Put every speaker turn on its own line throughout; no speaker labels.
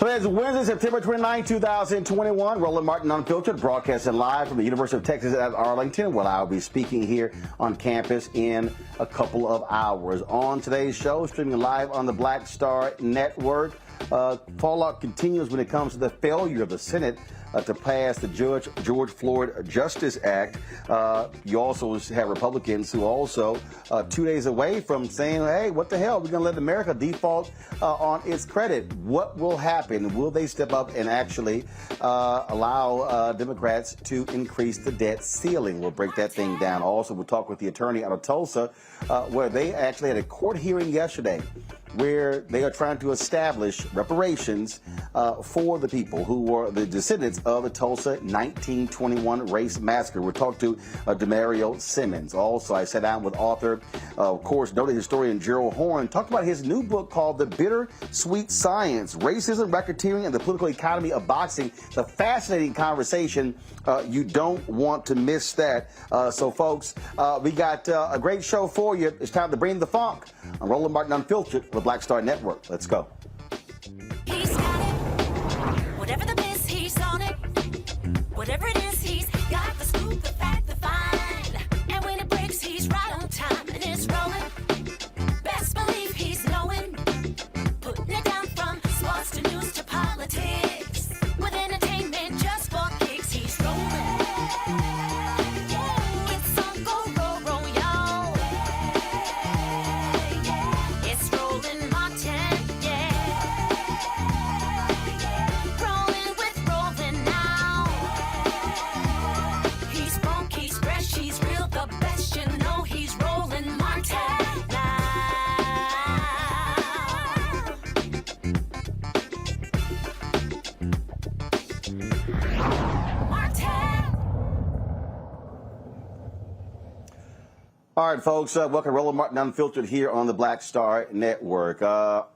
Today is Wednesday, September 29, 2021. Roland Martin Unfiltered, broadcasting live from the University of Texas at Arlington. Well, I'll be speaking here on campus in a couple of hours. On today's show, streaming live on the Black Star Network, fallout continues when it comes to the failure of the Senate to pass the George Floyd Justice Act. You also have Republicans who also 2 days away from saying, hey, what the hell? We're going to let America default on its credit. What will happen? Will they step up and actually allow Democrats to increase the debt ceiling? We'll break that thing down. Also, we'll talk with the attorney out of Tulsa, where they actually had a court hearing yesterday where they are trying to establish reparations for the people who were the descendants of the Tulsa 1921 race massacre. We'll talk to Demario Simmons. Also, I sat down with author, of course, noted historian Gerald Horne, talked about his new book called The Bittersweet Science, Racism, Racketeering, and the Political Economy of Boxing. It's a fascinating conversation. You don't want to miss that. So, folks, we got a great show for you. It's time to bring the funk. I'm Roland Martin Unfiltered with Black Star Network. Let's go.
He's got it. Whatever the biz, he's on it. Whatever it is, he's got the scoop, the fact, the find. And when it breaks, he's right on time and it's rolling. Best believe he's knowing. Putting it down from sports to news to politics. With entertainment just for kicks, he's rolling. It's on go, y'all. It's Roland Martin, rolling with Roland now. He's funk, he's fresh, he's real, the best, you know he's Roland Martin now. Martin.
All right, folks, welcome to Roland Martin Unfiltered here on the Black Star Network.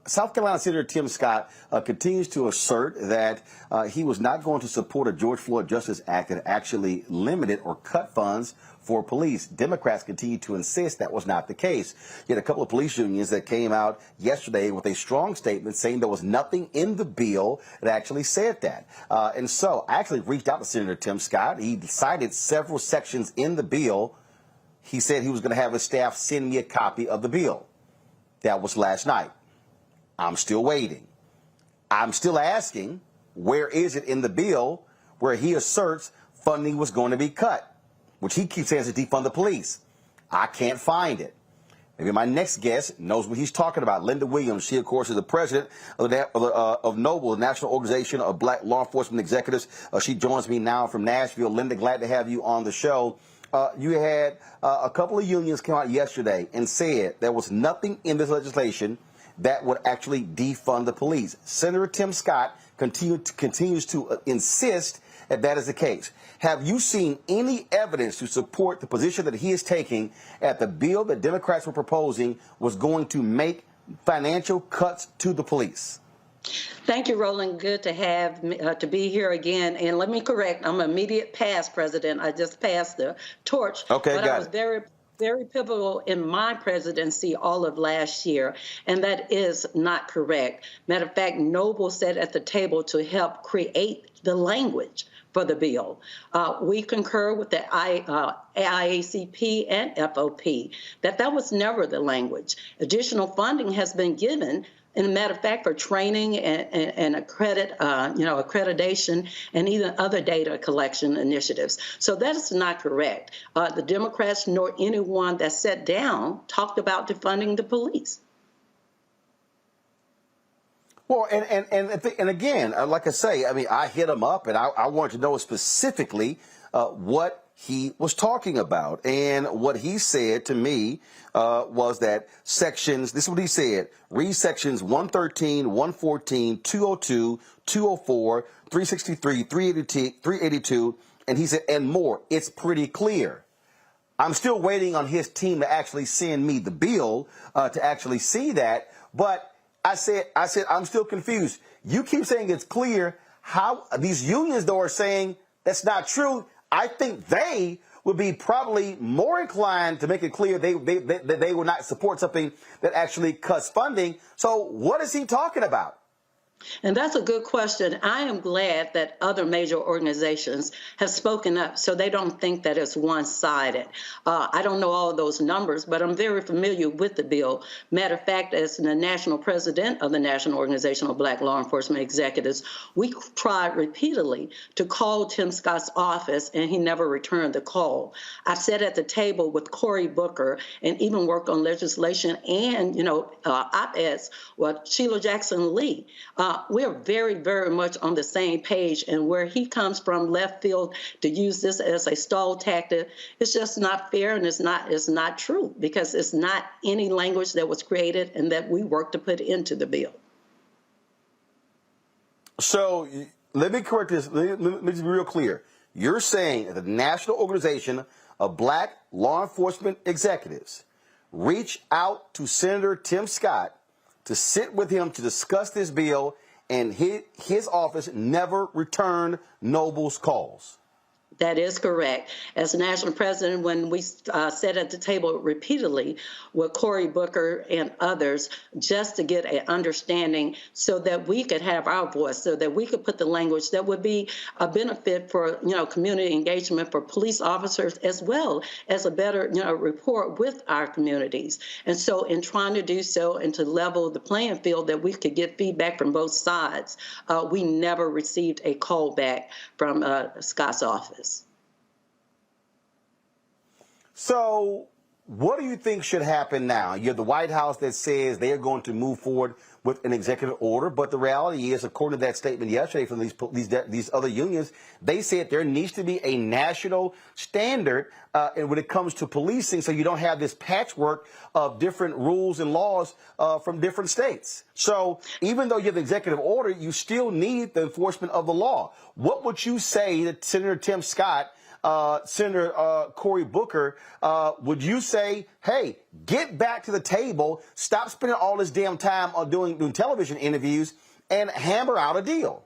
South Carolina Senator Tim Scott continues to assert that he was not going to support a George Floyd Justice Act that actually limited or cut funds for police. Democrats continue to insist that was not the case. You had a couple of police unions that came out yesterday with a strong statement saying there was nothing in the bill that actually said that. And so I actually reached out to Senator Tim Scott. He cited several sections in the bill. He said he was going to have his staff send me a copy of the bill. That was last night. I'm still waiting. I'm still asking, where is it in the bill where he asserts funding was going to be cut, which he keeps saying is to defund the police? I can't find it. Maybe my next guest knows what he's talking about. Linda Williams, she, of course, is the president of NOBLE, the National Organization of Black Law Enforcement Executives. She joins me now from Nashville. Linda, glad to have you on the show. You had a couple of unions come out yesterday and said there was nothing in this legislation that would actually defund the police. Senator Tim Scott continues to insist that that is the case. Have you seen any evidence to support the position that he is taking at the bill that Democrats were proposing was going to make financial cuts to the police?
Thank you, Roland. Good to have to be here again. And let me correct, I'm an immediate past president. I just passed the torch.
Okay,
but
got
I was
it.
very pivotal in my presidency all of last year, and that is not correct. Matter of fact, Noble sat at the table to help create the language for the bill. We concur with the IACP and FOP that was never the language. Additional funding has been given. And a matter of fact, for training and accreditation and even other data collection initiatives. So that is not correct. The Democrats nor anyone that sat down talked about defunding the police.
Well, and again, like I say, I mean, I hit him up and I wanted to know specifically what he was talking about. And what he said to me was that sections, this is what he said, read sections 113, 114, 202, 204, 363, 382, and he said, and more. It's pretty clear. I'm still waiting on his team to actually send me the bill to actually see that. But I said, I'm still confused. You keep saying it's clear. How these unions, though, are saying that's not true. I think they would be probably more inclined to make it clear that they would not support something that actually cuts funding. So what is he talking about?
And that's a good question. I am glad that other major organizations have spoken up so they don't think that it's one-sided. I don't know all of those numbers, but I'm very familiar with the bill. Matter of fact, as the national president of the National Organization of Black Law Enforcement Executives, we tried repeatedly to call Tim Scott's office, and he never returned the call. I've sat at the table with Cory Booker and even worked on legislation and, op-eds with Sheila Jackson Lee. We're very, very much on the same page, and where he comes from left field to use this as a stall tactic, it's just not fair, and it's not true, because it's not any language that was created and that we worked to put into the bill.
So let me correct this. Let me just be real clear. You're saying that the National Organization of Black Law Enforcement Executives reach out to Senator Tim Scott to sit with him to discuss this bill, and his office never returned Noble's calls.
That is correct. As national president, when we sat at the table repeatedly with Cory Booker and others, just to get an understanding so that we could have our voice, so that we could put the language that would be a benefit for, community engagement for police officers, as well as a better, rapport with our communities. And so in trying to do so and to level the playing field that we could get feedback from both sides, we never received a call back from Scott's office.
So what do you think should happen now? You have the White House that says they are going to move forward with an executive order, but the reality is, according to that statement yesterday from these other unions, they said there needs to be a national standard and when it comes to policing, so you don't have this patchwork of different rules and laws from different states. So even though you have the executive order, you still need the enforcement of the law. What would you say to Senator Tim Scott, Senator Cory Booker? Would you say, hey, get back to the table, stop spending all this damn time on doing television interviews, and hammer out a deal?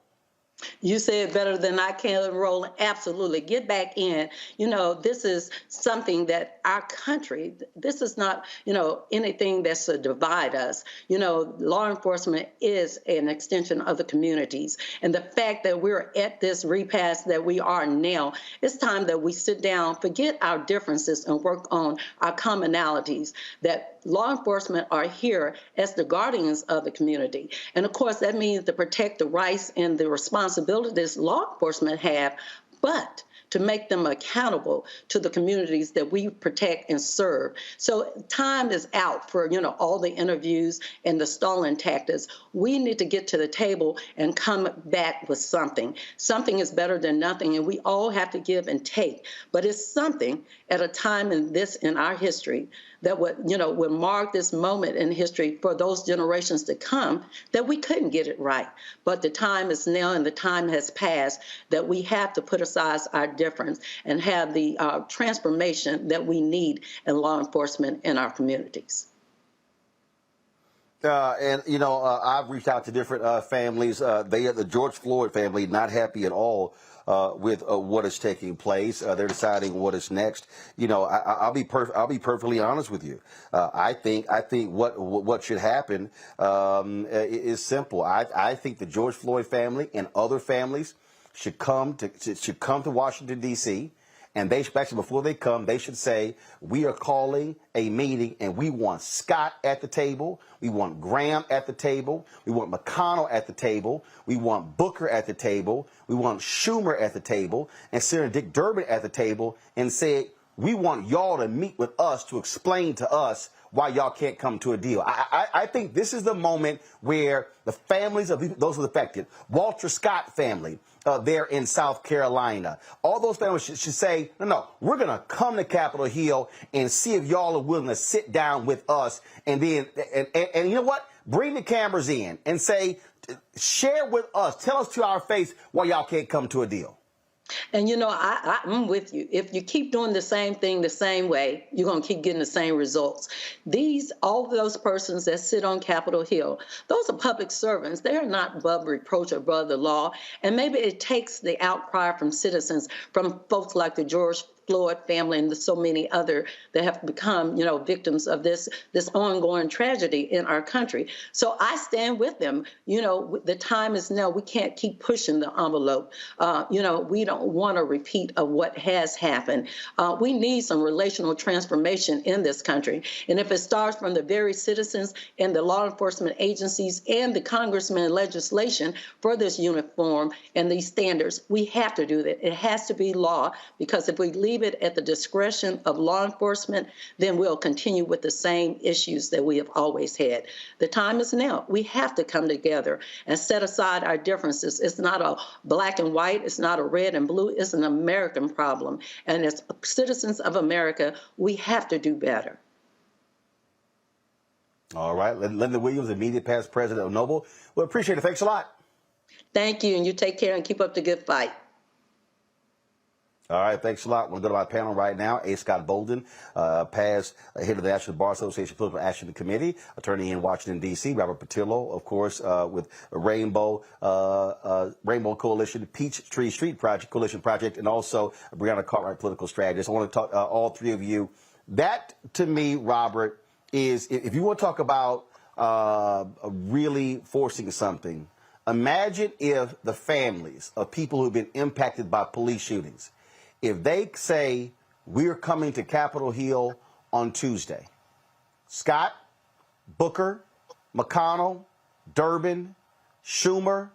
You say it better than I can, Roland. Absolutely. Get back in. This is something that our country, this is not, anything that's to divide us. Law enforcement is an extension of the communities. And the fact that we're at this repasse that we are now, it's time that we sit down, forget our differences, and work on our commonalities, that law enforcement are here as the guardians of the community. And of course, that means to protect the rights and the responsibilities law enforcement have, but to make them accountable to the communities that we protect and serve. So time is out for, all the interviews and the stalling tactics. We need to get to the table and come back with something. Something is better than nothing, and we all have to give and take. But it's something at a time in our history that would mark this moment in history for those generations to come, that we couldn't get it right. But the time is now, and the time has passed, that we have to put aside our difference and have the transformation that we need in law enforcement in our communities.
I've reached out to different families. The George Floyd family, not happy at all with what is taking place. They're deciding what is next. I'll be perfectly honest with you. I think what should happen is simple. I think the George Floyd family and other families should come to Washington, D.C. And they should, actually, before they come, they should say, we are calling a meeting, and we want Scott at the table. We want Graham at the table. We want McConnell at the table. We want Booker at the table. We want Schumer at the table, and Senator Dick Durbin at the table, and say, we want y'all to meet with us to explain to us why y'all can't come to a deal. I think this is the moment where the families of those who are affected, Walter Scott family, there in South Carolina, all those families should say, no, we're going to come to Capitol Hill and see if y'all are willing to sit down with us. And then, and you know what? Bring the cameras in and say, share with us, tell us to our face why y'all can't come to a deal.
And, I'm with you. If you keep doing the same thing the same way, you're going to keep getting the same results. All of those persons that sit on Capitol Hill, those are public servants. They are not above reproach or above the law. And maybe it takes the outcry from citizens, from folks like the George Floyd family and so many other that have become, victims of this ongoing tragedy in our country. So I stand with them. The time is now. We can't keep pushing the envelope. We don't want a repeat of what has happened. We need some relational transformation in this country. And if it starts from the very citizens and the law enforcement agencies and the congressmen and legislation for this uniform and these standards, we have to do that. It has to be law, because if we leave it at the discretion of law enforcement, then we'll continue with the same issues that we have always had. The time is now. We have to come together and set aside our differences. It's not a black and white. It's not a red and blue. It's an American problem. And as citizens of America, we have to do better.
All right. Linda Williams, immediate past president of Noble. Well, appreciate it. Thanks a lot.
Thank you. And you take care and keep up the good fight.
All right, thanks a lot. We're going to go to our panel right now. A. Scott Bolden, past head of the National Bar Association Political Action Committee, attorney in Washington, D.C. Robert Patillo, of course, with Rainbow Coalition, Peachtree Street Project, Coalition Project, and also Brianna Cartwright, political strategist. I want to talk all three of you. That, to me, Robert, is, if you want to talk about really forcing something, imagine if the families of people who've been impacted by police shootings, if they say, we're coming to Capitol Hill on Tuesday, Scott, Booker, McConnell, Durbin, Schumer,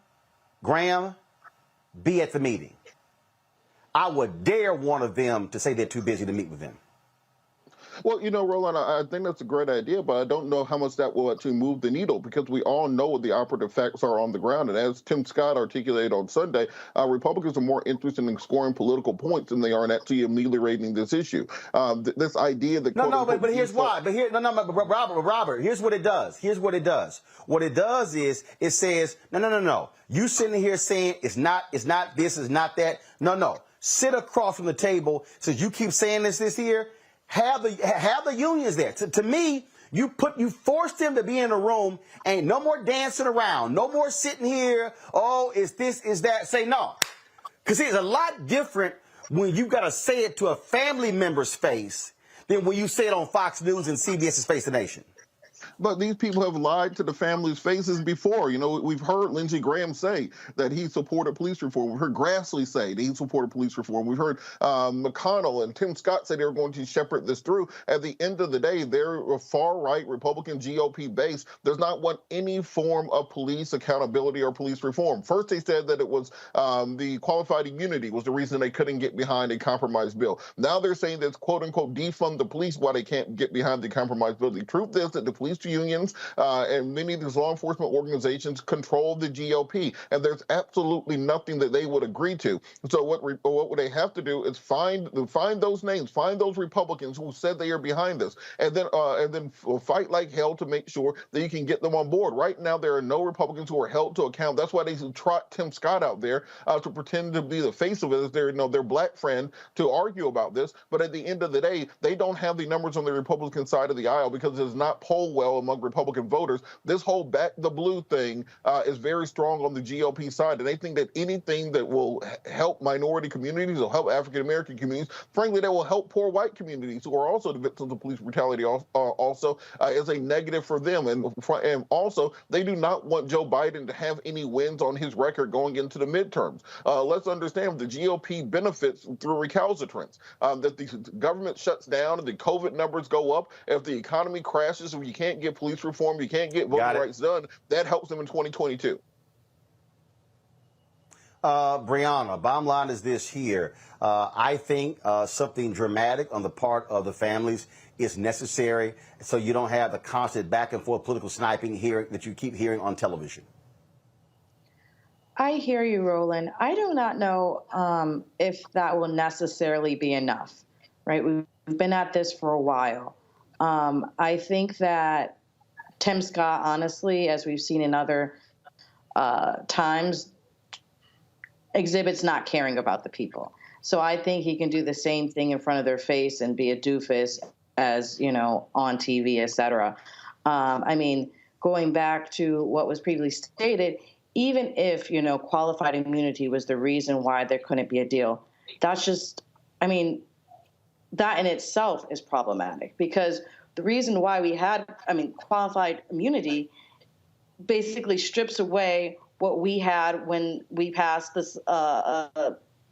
Graham, be at the meeting. I would dare one of them to say they're too busy to meet with them.
Well, Roland, I think that's a great idea, but I don't know how much that will actually move the needle, because we all know what the operative facts are on the ground. And as Tim Scott articulated on Sunday, Republicans are more interested in scoring political points than they are in actually ameliorating this issue. This idea that
but here's why. Robert, here's what it does. What it does is it says, no. You sitting here saying it's not this, it's not that. No. Sit across from the table. Since you keep saying this here. Have the unions there. To me, you forced them to be in a room. Ain't no more dancing around. No more sitting here. Oh, is this, is that? Say no. Because it's a lot different when you got to say it to a family member's face than when you say it on Fox News and CBS's Face the Nation.
But these people have lied to the families' faces before. We've heard Lindsey Graham say that he supported police reform. We've heard Grassley say that he supported police reform. We've heard McConnell and Tim Scott say they were going to shepherd this through. At the end of the day, they're a far-right Republican GOP base does not want any form of police accountability or police reform. First, they said that it was the qualified immunity was the reason they couldn't get behind a compromise bill. Now they're saying that it's quote-unquote defund the police why they can't get behind the compromise bill. The truth is that the police unions and many of these law enforcement organizations control the GOP, and there's absolutely nothing that they would agree to. So what they have to do is find those names, find those Republicans who said they are behind this, and then fight like hell to make sure that you can get them on board. Right now, there are no Republicans who are held to account. That's why they trot Tim Scott out there to pretend to be the face of it as their black friend to argue about this. But at the end of the day, they don't have the numbers on the Republican side of the aisle because it does not poll well among Republican voters. This whole back the blue thing is very strong on the GOP side, and they think that anything that will help minority communities or help African American communities, frankly, that will help poor white communities who are also the victims of police brutality also is a negative for them. And also, they do not want Joe Biden to have any wins on his record going into the midterms. Let's understand the GOP benefits through recalcitrance. That the government shuts down and the COVID numbers go up. If the economy crashes, if you can't get police reform, you can't get voting rights done, that helps them in 2022.
Brianna, bottom line is this here. I think something dramatic on the part of the families is necessary so you don't have the constant back and forth political sniping here that you keep hearing on television.
I hear you, Roland. I do not know if that will necessarily be enough, right? We've been at this for a while. I think that Tim Scott, honestly, as we've seen in other times, exhibits not caring about the people. So I think he can do the same thing in front of their face and be a doofus as, on TV, et cetera. I mean, going back to what was previously stated, even if, qualified immunity was the reason why there couldn't be a deal, that's just, that in itself is problematic, because the reason why we had, qualified immunity basically strips away what we had when we passed this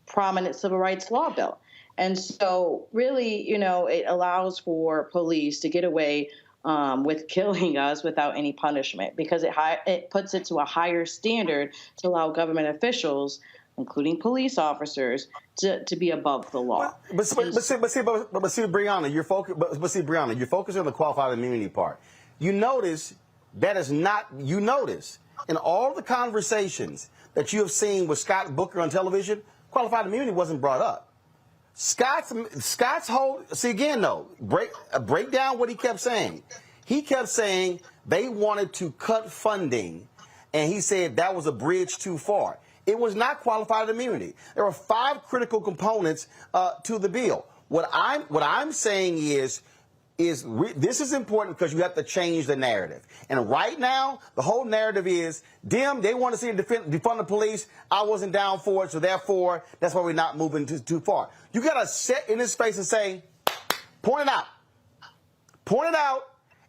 prominent civil rights law bill. And so really, it allows for police to get away with killing us without any punishment, because it puts it to a higher standard to allow government officials, including police officers, to be above the law.
But see, Brianna, you're focusing on the qualified immunity part. You notice that is not. You notice in all the conversations that you have seen with Scott Booker on television, qualified immunity wasn't brought up. Scott's whole, see again though, break down what he kept saying. He kept saying they wanted to cut funding, and he said that was a bridge too far. It was not qualified immunity. There were 5 critical components to the bill. What I'm saying is this is important because you have to change the narrative. And right now, the whole narrative is, they want to see defund the police. I wasn't down for it, so therefore, that's why we're not moving too far. You got to sit in his face and say, point it out,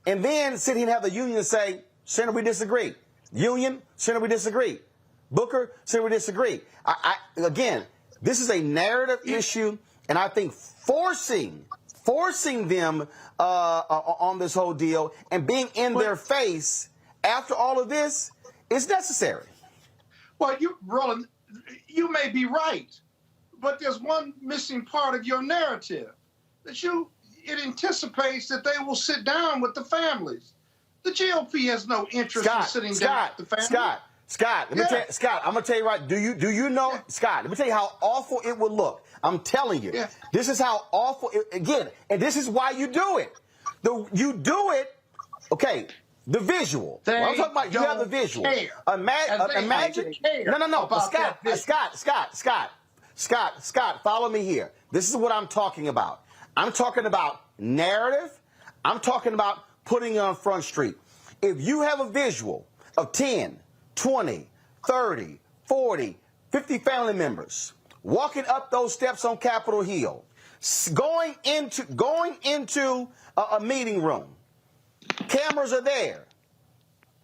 and then sit here and have the union say, Senator, we disagree. Union, Senator, we disagree. Booker, Senator, we disagree. Again, this is a narrative issue, and I think forcing them on this whole deal and being in their face after all of this is necessary.
Well, Roland, you may be right, but there's one missing part of your narrative, that it anticipates that they will sit down with the families. The GOP has no interest in sitting down with the families. Scott, I'm gonna tell you right. Do you know, Scott? Let me tell you how awful it would look. I'm telling you, this is how awful again, and this is why you do it. You do it, okay? The visual. What I'm talking about, you have the visual. Imagine. No. Scott, follow me here. This is what I'm talking about. I'm talking about narrative. I'm talking about putting it on Front Street. If you have a visual of 10, 20, 30, 40, 50 family members walking up those steps on Capitol Hill, going into a meeting room, cameras are there,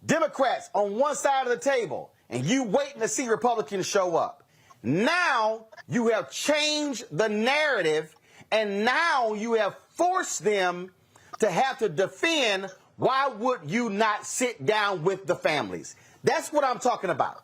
Democrats on one side of the table, and you waiting to see Republicans show up. Now you have changed the narrative, and now you have forced them to have to defend. Why would you not sit down with the families? That's what I'm talking about.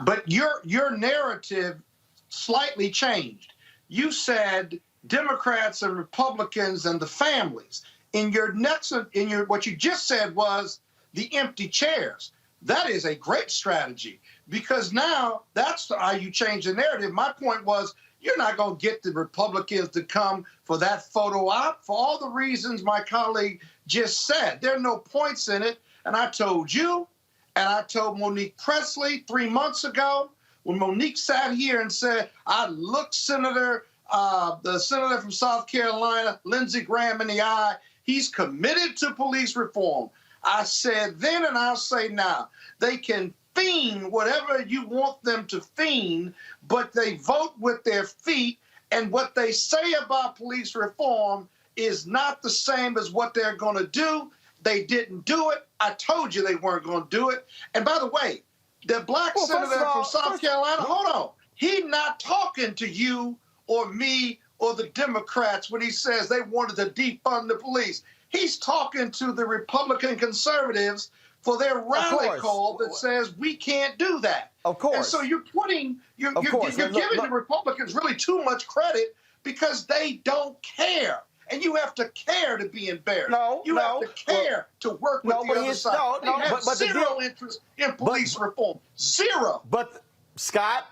But your narrative slightly changed. You said Democrats and Republicans and the families. What you just said was the empty chairs. That is a great strategy, because now that's how you change the narrative. My point was, you're not going to get the Republicans to come for that photo op for all the reasons my colleague just said. There are no points in it. And I told you, and I told Monique Presley 3 months ago, when Monique sat here and said, I looked the senator from South Carolina, Lindsey Graham, in the eye. He's committed to police reform. I said then, and I'll say now, they can fiend whatever you want them to fiend, but they vote with their feet, and what they say about police reform is not the same as what they're going to do. They didn't do it. I told you they weren't going to do it. And by the way, the black senator from South Carolina, hold on, he's not talking to you or me or the Democrats when he says they wanted to defund the police. He's talking to the Republican conservatives for their rally call that says we can't do that.
Of course.
And so you're giving the Republicans really too much credit, because they don't care. And you have to care to be embarrassed. You have to care to work with the other side. They have zero interest in police reform. Zero.
But Scott,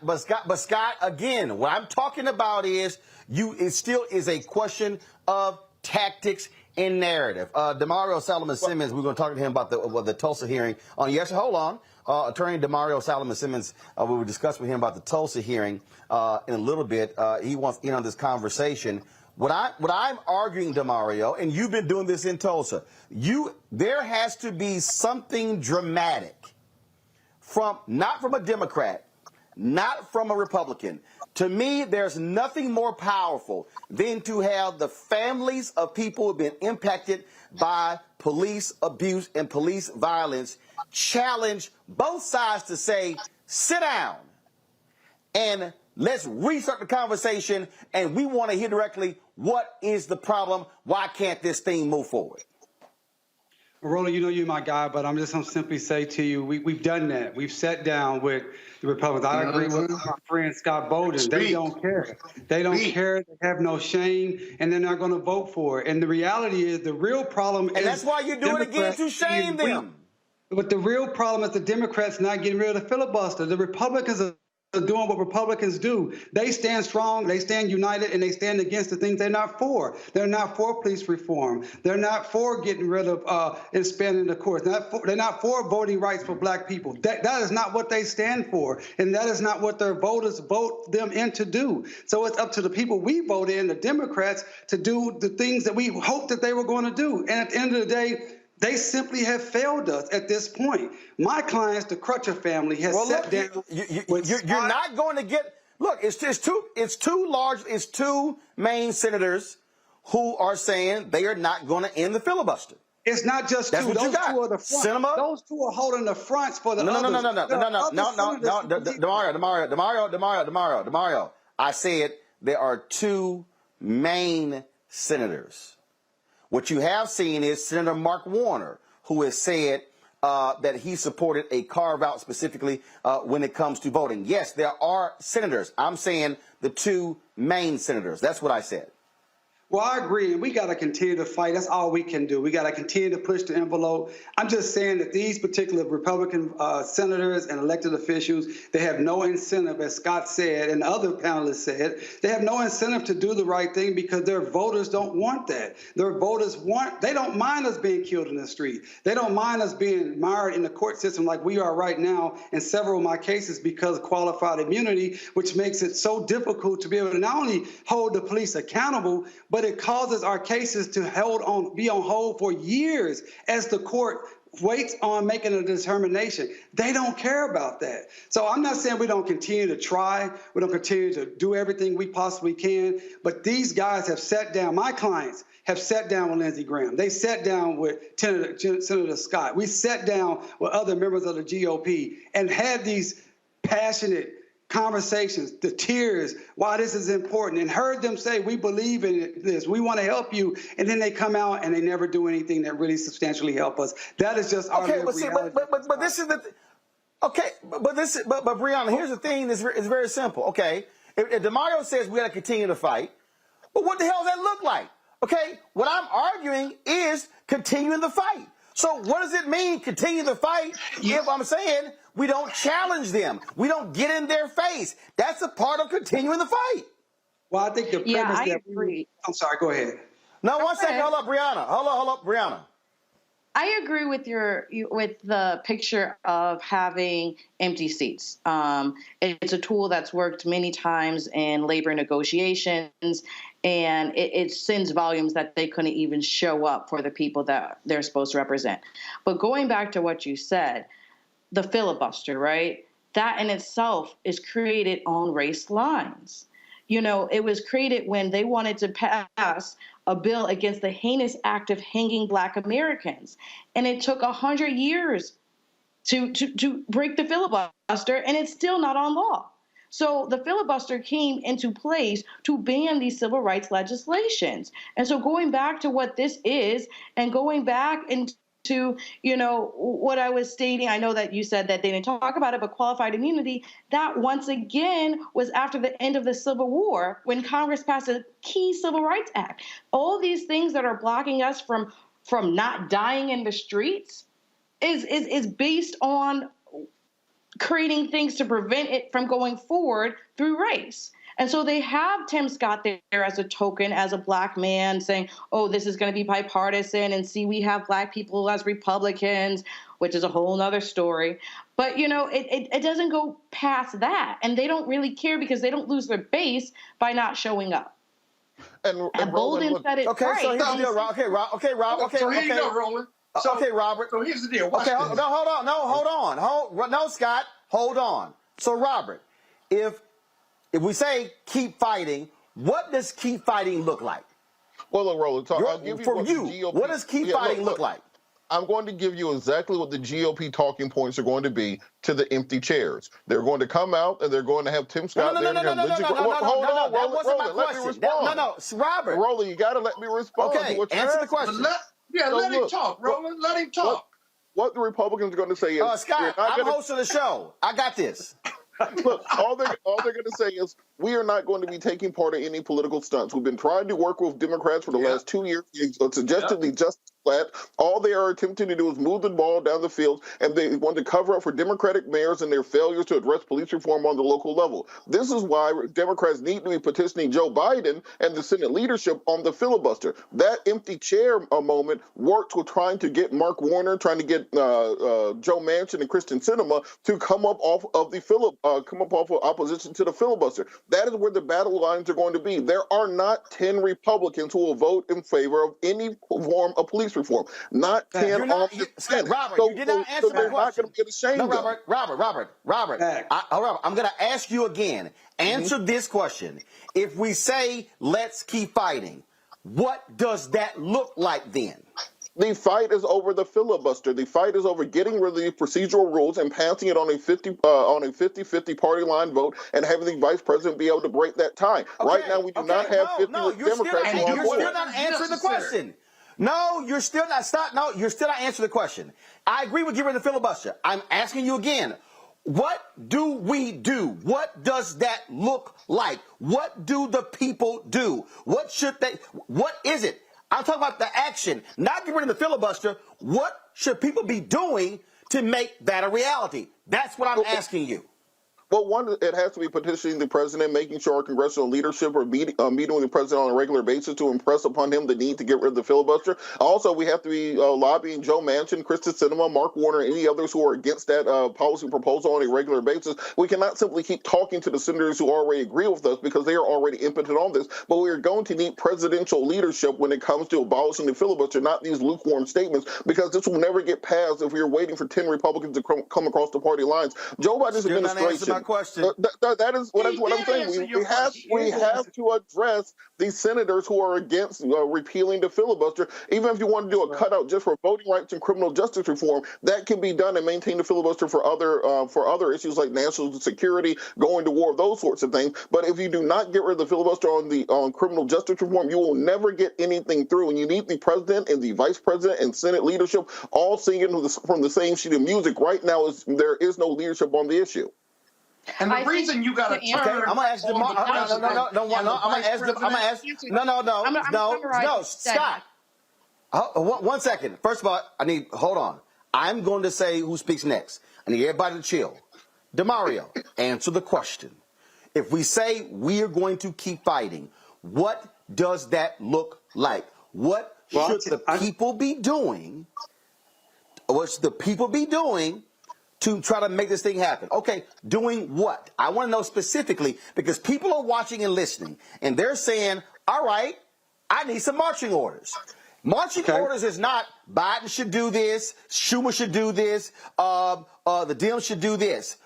again, what I'm talking about is it still is a question of tactics and narrative. Demario Solomon Simmons, we're going to talk to him about the Tulsa hearing. Hold on. Attorney Demario Solomon Simmons, we will discuss with him about the Tulsa hearing in a little bit. He wants in on this conversation. What I'm arguing, Demario, and you've been doing this in Tulsa, there has to be something dramatic not from a Democrat,
not from a Republican. To me, there's nothing more powerful than to have the families of people who have been impacted by police abuse and police violence challenge both sides to say, sit down and let's restart the conversation, and we want to hear directly what is the problem, why can't this thing move forward?
Roland, you know you're my guy, but I'm just going to simply say to you, we've done that. We've sat down with the Republicans. I agree with my friend Scott Bolden. They don't care. They don't care. They have no shame, and they're not going to vote for it. And the reality is the real problem is...
And that's why you're doing it again, to shame them.
But the real problem is the Democrats not getting rid of the filibuster. The Republicans are doing what Republicans do. They stand strong, they stand united, and they stand against the things they're not for. They're not for police reform. They're not for getting rid of expanding the courts. They're not for voting rights for black people. That is not what they stand for, and that is not what their voters vote them in to do. So it's up to the people we vote in, the Democrats, to do the things that we hoped that they were going to do. And at the end of the day, they simply have failed us at this point. My clients, the Crutcher family, has sat down.
You're not going to get. Look, it's two main senators who are saying they are not going to end the filibuster.
It's not just
That's
two.
what you
Those
got.
two are the front.
Cinema?
Those two are holding the fronts for the others.
Demario. I said there are two main senators. What you have seen is Senator Mark Warner, who has said that he supported a carve-out specifically when it comes to voting. Yes, there are senators. I'm saying the two main senators. That's what I said.
Well, I agree, and we got to continue to fight. That's all we can do. We got to continue to push the envelope. I'm just saying that these particular Republican senators and elected officials, they have no incentive, as Scott said and other panelists said, they have no incentive to do the right thing because their voters don't want that. Their voters they don't mind us being killed in the street. They don't mind us being mired in the court system like we are right now in several of my cases because of qualified immunity, which makes it so difficult to be able to not only hold the police accountable, but it causes our cases to be on hold for years as the court waits on making a determination. They don't care about that. So I'm not saying we don't continue to try, we don't continue to do everything we possibly can, but these guys have sat down, my clients have sat down with Lindsey Graham. They sat down with Senator Scott. We sat down with other members of the GOP and had these passionate conversations, the tears, why this is important, and heard them say, we believe in this, we want to help you, and then they come out and they never do anything that really substantially help us. That is just our reality.
But this is the but Breonna, here's the thing, it's very simple. Okay, if DeMario says we got to continue to fight, well, what the hell does that look like? Okay, what I'm arguing is continuing the fight. So what does it mean, continue the fight, if I'm saying we don't challenge them, we don't get in their face? That's a part of continuing the fight.
Well, I think the premise
I agree.
I'm sorry, go ahead.
No, one second, hold up, Breonna. Hold up, Breonna.
I agree with with the picture of having empty seats. It's a tool that's worked many times in labor negotiations, and it sends volumes that they couldn't even show up for the people that they're supposed to represent. But going back to what you said, the filibuster, right? That in itself is created on race lines. You know, it was created when they wanted to pass a bill against the heinous act of hanging Black Americans. And it took 100 years to break the filibuster, and it's still not on law. So the filibuster came into place to ban these civil rights legislations. And so going back to what this is and going back into, you know, what I was stating, I know that you said that they didn't talk about it, but qualified immunity, that once again was after the end of the Civil War when Congress passed a key Civil Rights Act. All these things that are blocking us from not dying in the streets is based on creating things to prevent it from going forward through race. And so they have Tim Scott there as a token, as a Black man saying, oh, this is going to be bipartisan. And see, we have Black people as Republicans, which is a whole nother story. But, you know, it doesn't go past that. And they don't really care because they don't lose their base by not showing up. And Bolden said it
okay,
right.
So here's the deal, Rob. Okay, Rob.
So here you go, Roland.
Okay, Robert.
So here's the deal. Watch
okay,
this.
no, hold on. No, Scott. Hold on. So, Robert, if we say keep fighting, what does keep fighting look like?
Well, look, Roland, I'll give you
For
what
you,
the GOP,
what does keep fighting look like?
I'm going to give you exactly what the GOP talking points are going to be to the empty chairs. They're going to come out and they're going to have Tim Scott there.
No, that wasn't my question. Robert.
Roland, you got to let me respond.
Okay, answer the question.
Let him talk, Roland. Let him talk.
What the Republicans are going to say is,
Scott, I'm host of the show. I got this.
Look, all they're going to say is we are not going to be taking part in any political stunts. We've been trying to work with Democrats for the last 2 years. Suggested the Justice flat. All they are attempting to do is move the ball down the field, and they want to cover up for Democratic mayors and their failures to address police reform on the local level. This is why Democrats need to be petitioning Joe Biden and the Senate leadership on the filibuster. That empty chair moment worked with trying to get Mark Warner, trying to get Joe Manchin and Kristen Sinema to come up off of opposition to the filibuster. That is where the battle lines are going to be. There are not 10 Republicans who will vote in favor of any form of police reform. Not 10 on the Senate.
Robert, you did not answer my question.
Not going to get ashamed of.
Robert, I'm going to ask you again. Answer this question. If we say let's keep fighting, what does that look like then?
The fight is over the filibuster. The fight is over getting rid of the procedural rules and passing it on a 50-50 party line vote and having the vice president be able to break that tie. Right now, we do not have 50 Democrats
you're
on board.
still not answering the question. No, you're still not. Stop. No, you're still not answering the question. I agree with getting rid of the filibuster. I'm asking you again. What do we do? What does that look like? What do the people do? What is it? I'm talking about the action, not getting rid of the filibuster. What should people be doing to make that a reality? That's what I'm asking you.
Well, one, it has to be petitioning the president, making sure our congressional leadership are meeting with the president on a regular basis to impress upon him the need to get rid of the filibuster. Also, we have to be lobbying Joe Manchin, Kristen Sinema, Mark Warner, and any others who are against that policy proposal on a regular basis. We cannot simply keep talking to the senators who already agree with us because they are already impotent on this. But we are going to need presidential leadership when it comes to abolishing the filibuster, not these lukewarm statements, because this will never get passed if we are waiting for 10 Republicans to come across the party lines. Joe Biden's administration.
Question.
That is what I'm saying. We have to address these senators who are against repealing the filibuster. Even if you want to do a cutout just for voting rights and criminal justice reform, that can be done and maintain the filibuster for other issues like national security, going to war, those sorts of things. But if you do not get rid of the filibuster on criminal justice reform, you will never get anything through. And you need the president and the vice president and Senate leadership all singing from the same sheet of music. Right now, there is no leadership on the issue.
And the reason you got to turn.
Okay, I'm gonna ask you. No, Scott. One second. First of all, hold on. I'm going to say who speaks next. I need everybody to chill. DeMario, answer the question. If we say we are going to keep fighting, what does that look like? What should the people be doing? What should the people be doing to try to make this thing happen? Okay, doing what? I want to know specifically because people are watching and listening, and they're saying, all right, I need some marching orders. Marching orders is not Biden should do this, Schumer should do this, the Dems should do this.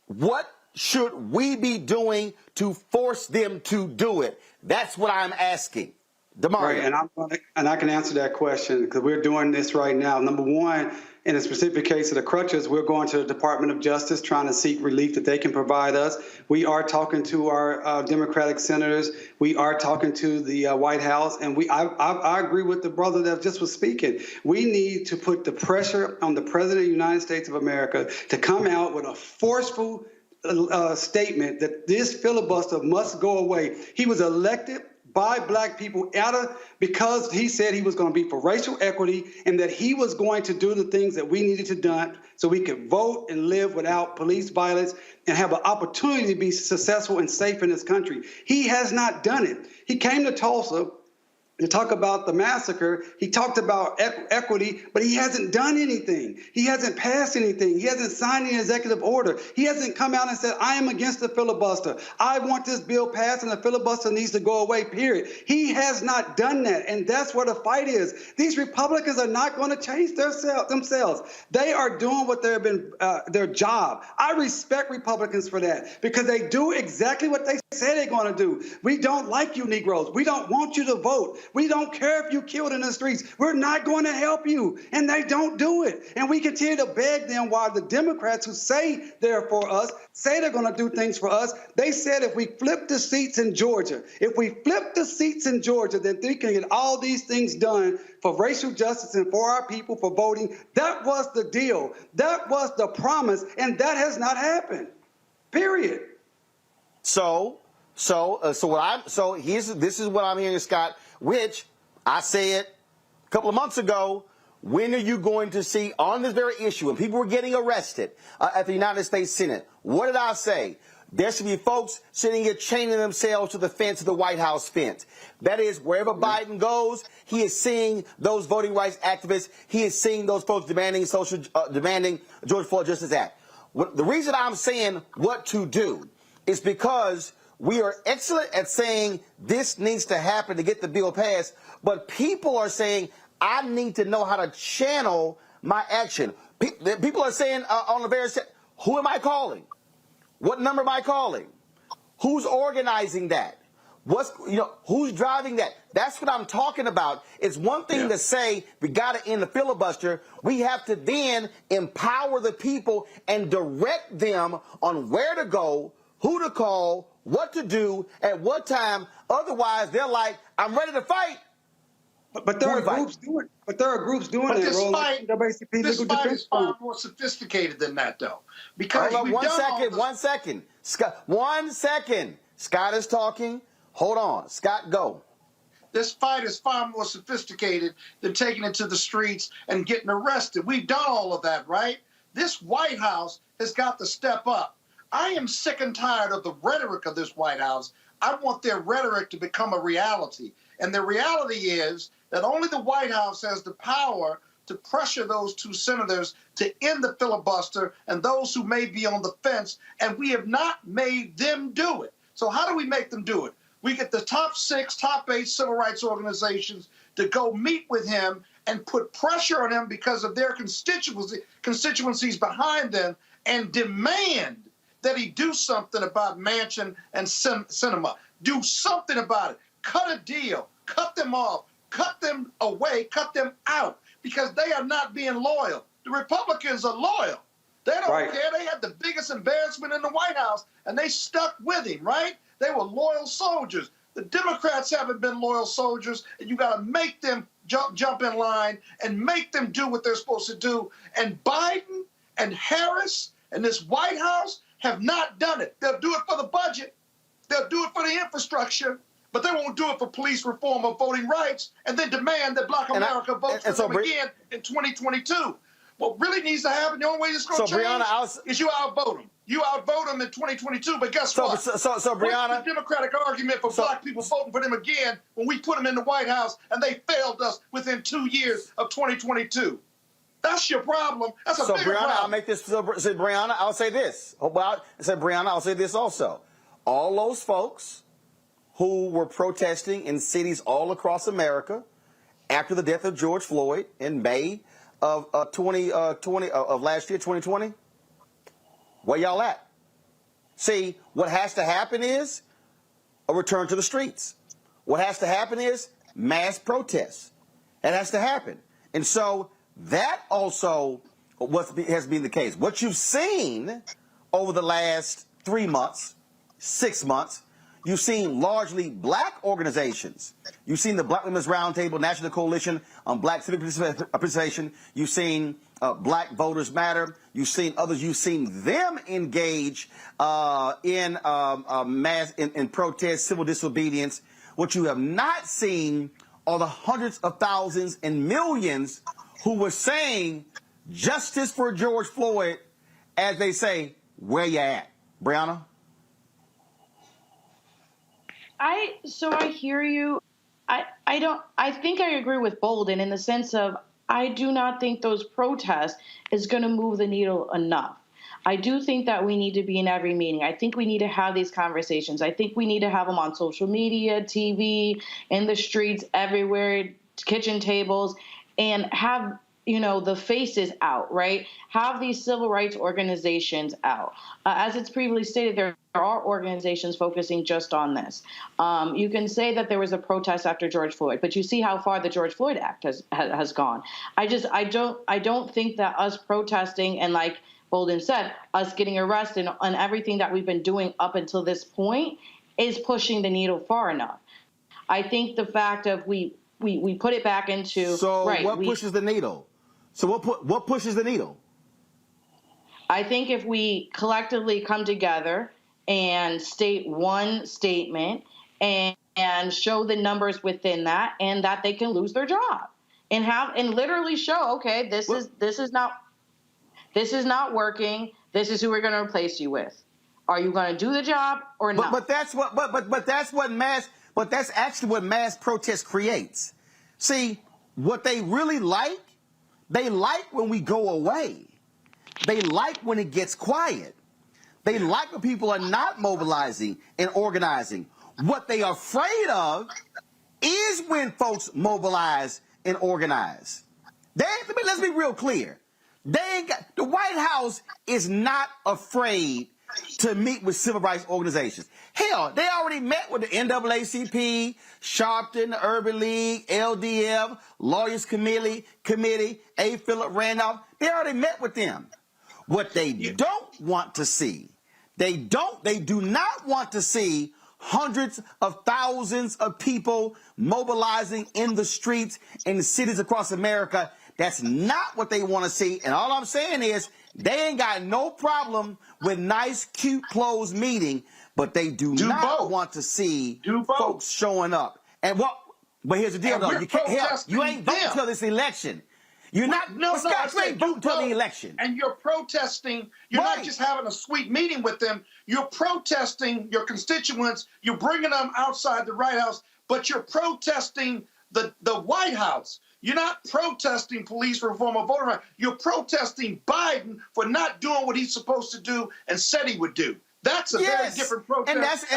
What should we be doing to force them to do it? That's what I'm asking. DeMario.
Right, and I can answer that question because we're doing this right now. Number one, in a specific case of the crutches, we're going to the Department of Justice trying to seek relief that they can provide us. We are talking to our Democratic senators. We are talking to the White House. And I agree with the brother that just was speaking. We need to put the pressure on the President of the United States of America to come out with a forceful statement that this filibuster must go away. He was elected by black people because he said he was going to be for racial equity and that he was going to do the things that we needed to do so we could vote and live without police violence and have an opportunity to be successful and safe in this country. He has not done it. He came to Tulsa to talk about the massacre. He talked about equity, but he hasn't done anything. He hasn't passed anything. He hasn't signed an executive order. He hasn't come out and said, I am against the filibuster. I want this bill passed and the filibuster needs to go away, period. He has not done that, and that's where the fight is. These Republicans are not going to change themselves. They are doing what they've been their job. I respect Republicans for that because they do exactly what they say they're going to do. We don't like you Negroes. We don't want you to vote. We don't care if you killed in the streets. We're not going to help you. And they don't do it. And we continue to beg them while the Democrats who say they're for us, say they're going to do things for us. They said if we flip the seats in Georgia, then we can get all these things done for racial justice and for our people for voting. That was the deal. That was the promise. And that has not happened. Period.
This is what I'm hearing, Scott, which I said a couple of months ago. When are you going to see on this very issue, when people were getting arrested at the United States Senate? What did I say? There should be folks sitting here chaining themselves to the fence of the White House fence. That is, wherever Biden goes, he is seeing those voting rights activists. He is seeing those folks demanding George Floyd Justice Act. The reason I'm saying what to do is because we are excellent at saying this needs to happen to get the bill passed, but people are saying, I need to know how to channel my action. People are saying on the various, who am I calling? What number am I calling? Who's organizing that? Who's driving that? That's what I'm talking about. It's one thing to say we got to end the filibuster. We have to then empower the people and direct them on where to go, who to call, what to do, at what time. Otherwise, they're like, I'm ready to fight.
But there are groups doing it. But there are groups doing it.
This fight is far more sophisticated than that, though. Because
one second. Scott, 1 second. Scott is talking. Hold on. Scott, go.
This fight is far more sophisticated than taking it to the streets and getting arrested. We've done all of that, right? This White House has got to step up. I am sick and tired of the rhetoric of this White House. I want their rhetoric to become a reality. And the reality is that only the White House has the power to pressure those two senators to end the filibuster and those who may be on the fence, and we have not made them do it. So how do we make them do it? We get the top 6, top 8 civil rights organizations to go meet with him and put pressure on him because of their constituencies behind them and demand that he do something about Manchin and Sinema. Do something about it. Cut a deal. Cut them off. Cut them away. Cut them out because they are not being loyal. The Republicans are loyal. They don't care. They had the biggest embarrassment in the White House, and they stuck with him, right? They were loyal soldiers. The Democrats haven't been loyal soldiers, and you got to make them jump in line and make them do what they're supposed to do. And Biden and Harris and this White House have not done it. They'll do it for the budget. They'll do it for the infrastructure, but they won't do it for police reform or voting rights and then demand that Black America votes for them again in 2022. What really needs to happen, the only way it's going to change is you outvote them. You outvote them in 2022, but guess what?
So Brianna,
what's the Democratic argument for Black people voting for them again when we put them in the White House and they failed us within 2 years of 2022? That's your problem. That's a bigger problem.
I'll make this. So Brianna, I'll say this. Brianna, I'll say this also. All those folks who were protesting in cities all across America after the death of George Floyd in May of 2020 of last year, 2020, where y'all at? See, what has to happen is a return to the streets. What has to happen is mass protests. That has to happen. And so that also has been the case. What you've seen over the last 3 months, 6 months, you've seen largely Black organizations. You've seen the Black Women's Roundtable, National Coalition on Black Civic Participation. You've seen Black Voters Matter. You've seen others. You've seen them engage in protest, civil disobedience. What you have not seen are the hundreds of thousands and millions who were saying justice for George Floyd, as they say, where you at? Brianna?
So I hear you. I think I agree with Bolden in the sense of I do not think those protests is going to move the needle enough. I do think that we need to be in every meeting. I think we need to have these conversations. I think we need to have them on social media, TV, in the streets, everywhere, kitchen tables, and have, you know, the faces out, right? Have these civil rights organizations out. As it's previously stated, there are organizations focusing just on this. You can say that there was a protest after George Floyd, but you see how far the George Floyd Act has gone. I don't think that us protesting and, like Bolden said, us getting arrested and everything that we've been doing up until this point is pushing the needle far enough. I think the fact of we put it back into
what pushes the needle? So what pushes the needle?
I think if we collectively come together and state one statement and show the numbers within that, and that they can lose their job, and literally show, okay, this is not working. This is who we're going to replace you with. Are you going to do the job or not?
But that's actually what mass protest creates. See, what they really like, they like when we go away. They like when it gets quiet. They like when people are not mobilizing and organizing. What they are afraid of is when folks mobilize and organize. Let's be real clear. The White House is not afraid to meet with civil rights organizations. Hell, they already met with the NAACP, Sharpton, the Urban League, LDF, Lawyers Committee, A. Philip Randolph. They already met with them. What they don't want to see, they do not want to see hundreds of thousands of people mobilizing in the streets in the cities across America. That's not what they want to see. And all I'm saying is they ain't got no problem with nice, cute clothes meeting, but they do not want to see folks showing up. And but here's the deal, though. You ain't voting until this election. You're not. You ain't voting until the election.
And you're protesting. You're not just having a sweet meeting with them. You're protesting your constituents. You're bringing them outside the White House, but you're protesting the White House. You're not protesting police reform or voter rights. You're protesting Biden for not doing what he's supposed to do and said he would do. That's a very different protest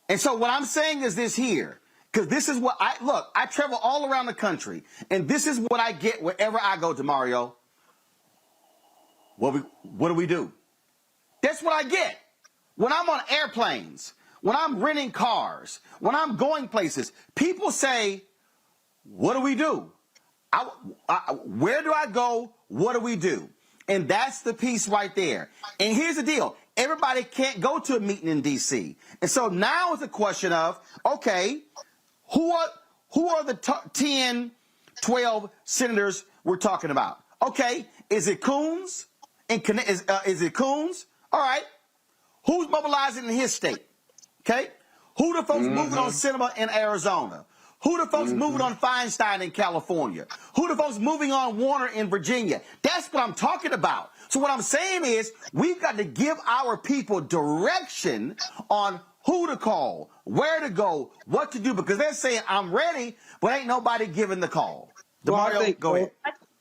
And so what I'm saying is this here, because this is what I travel all around the country, and this is what I get wherever I go, DeMario. What do we do? That's what I get. When I'm on airplanes, when I'm renting cars, when I'm going places, people say, what do we do? Where do I go? What do we do? And that's the piece right there. And here's the deal. Everybody can't go to a meeting in D.C. And so now it's a question of, okay, who are the 10, 12 senators we're talking about? Okay, is it Coons? Is it Coons? All right. Who's mobilizing in his state? Okay? Who the folks moving on Cinema in Arizona? Who the folks moving on Feinstein in California? Who the folks moving on Warner in Virginia? That's what I'm talking about. So what I'm saying is we've got to give our people direction on who to call, where to go, what to do, because they're saying, I'm ready, but ain't nobody giving the call. DeMario, go ahead.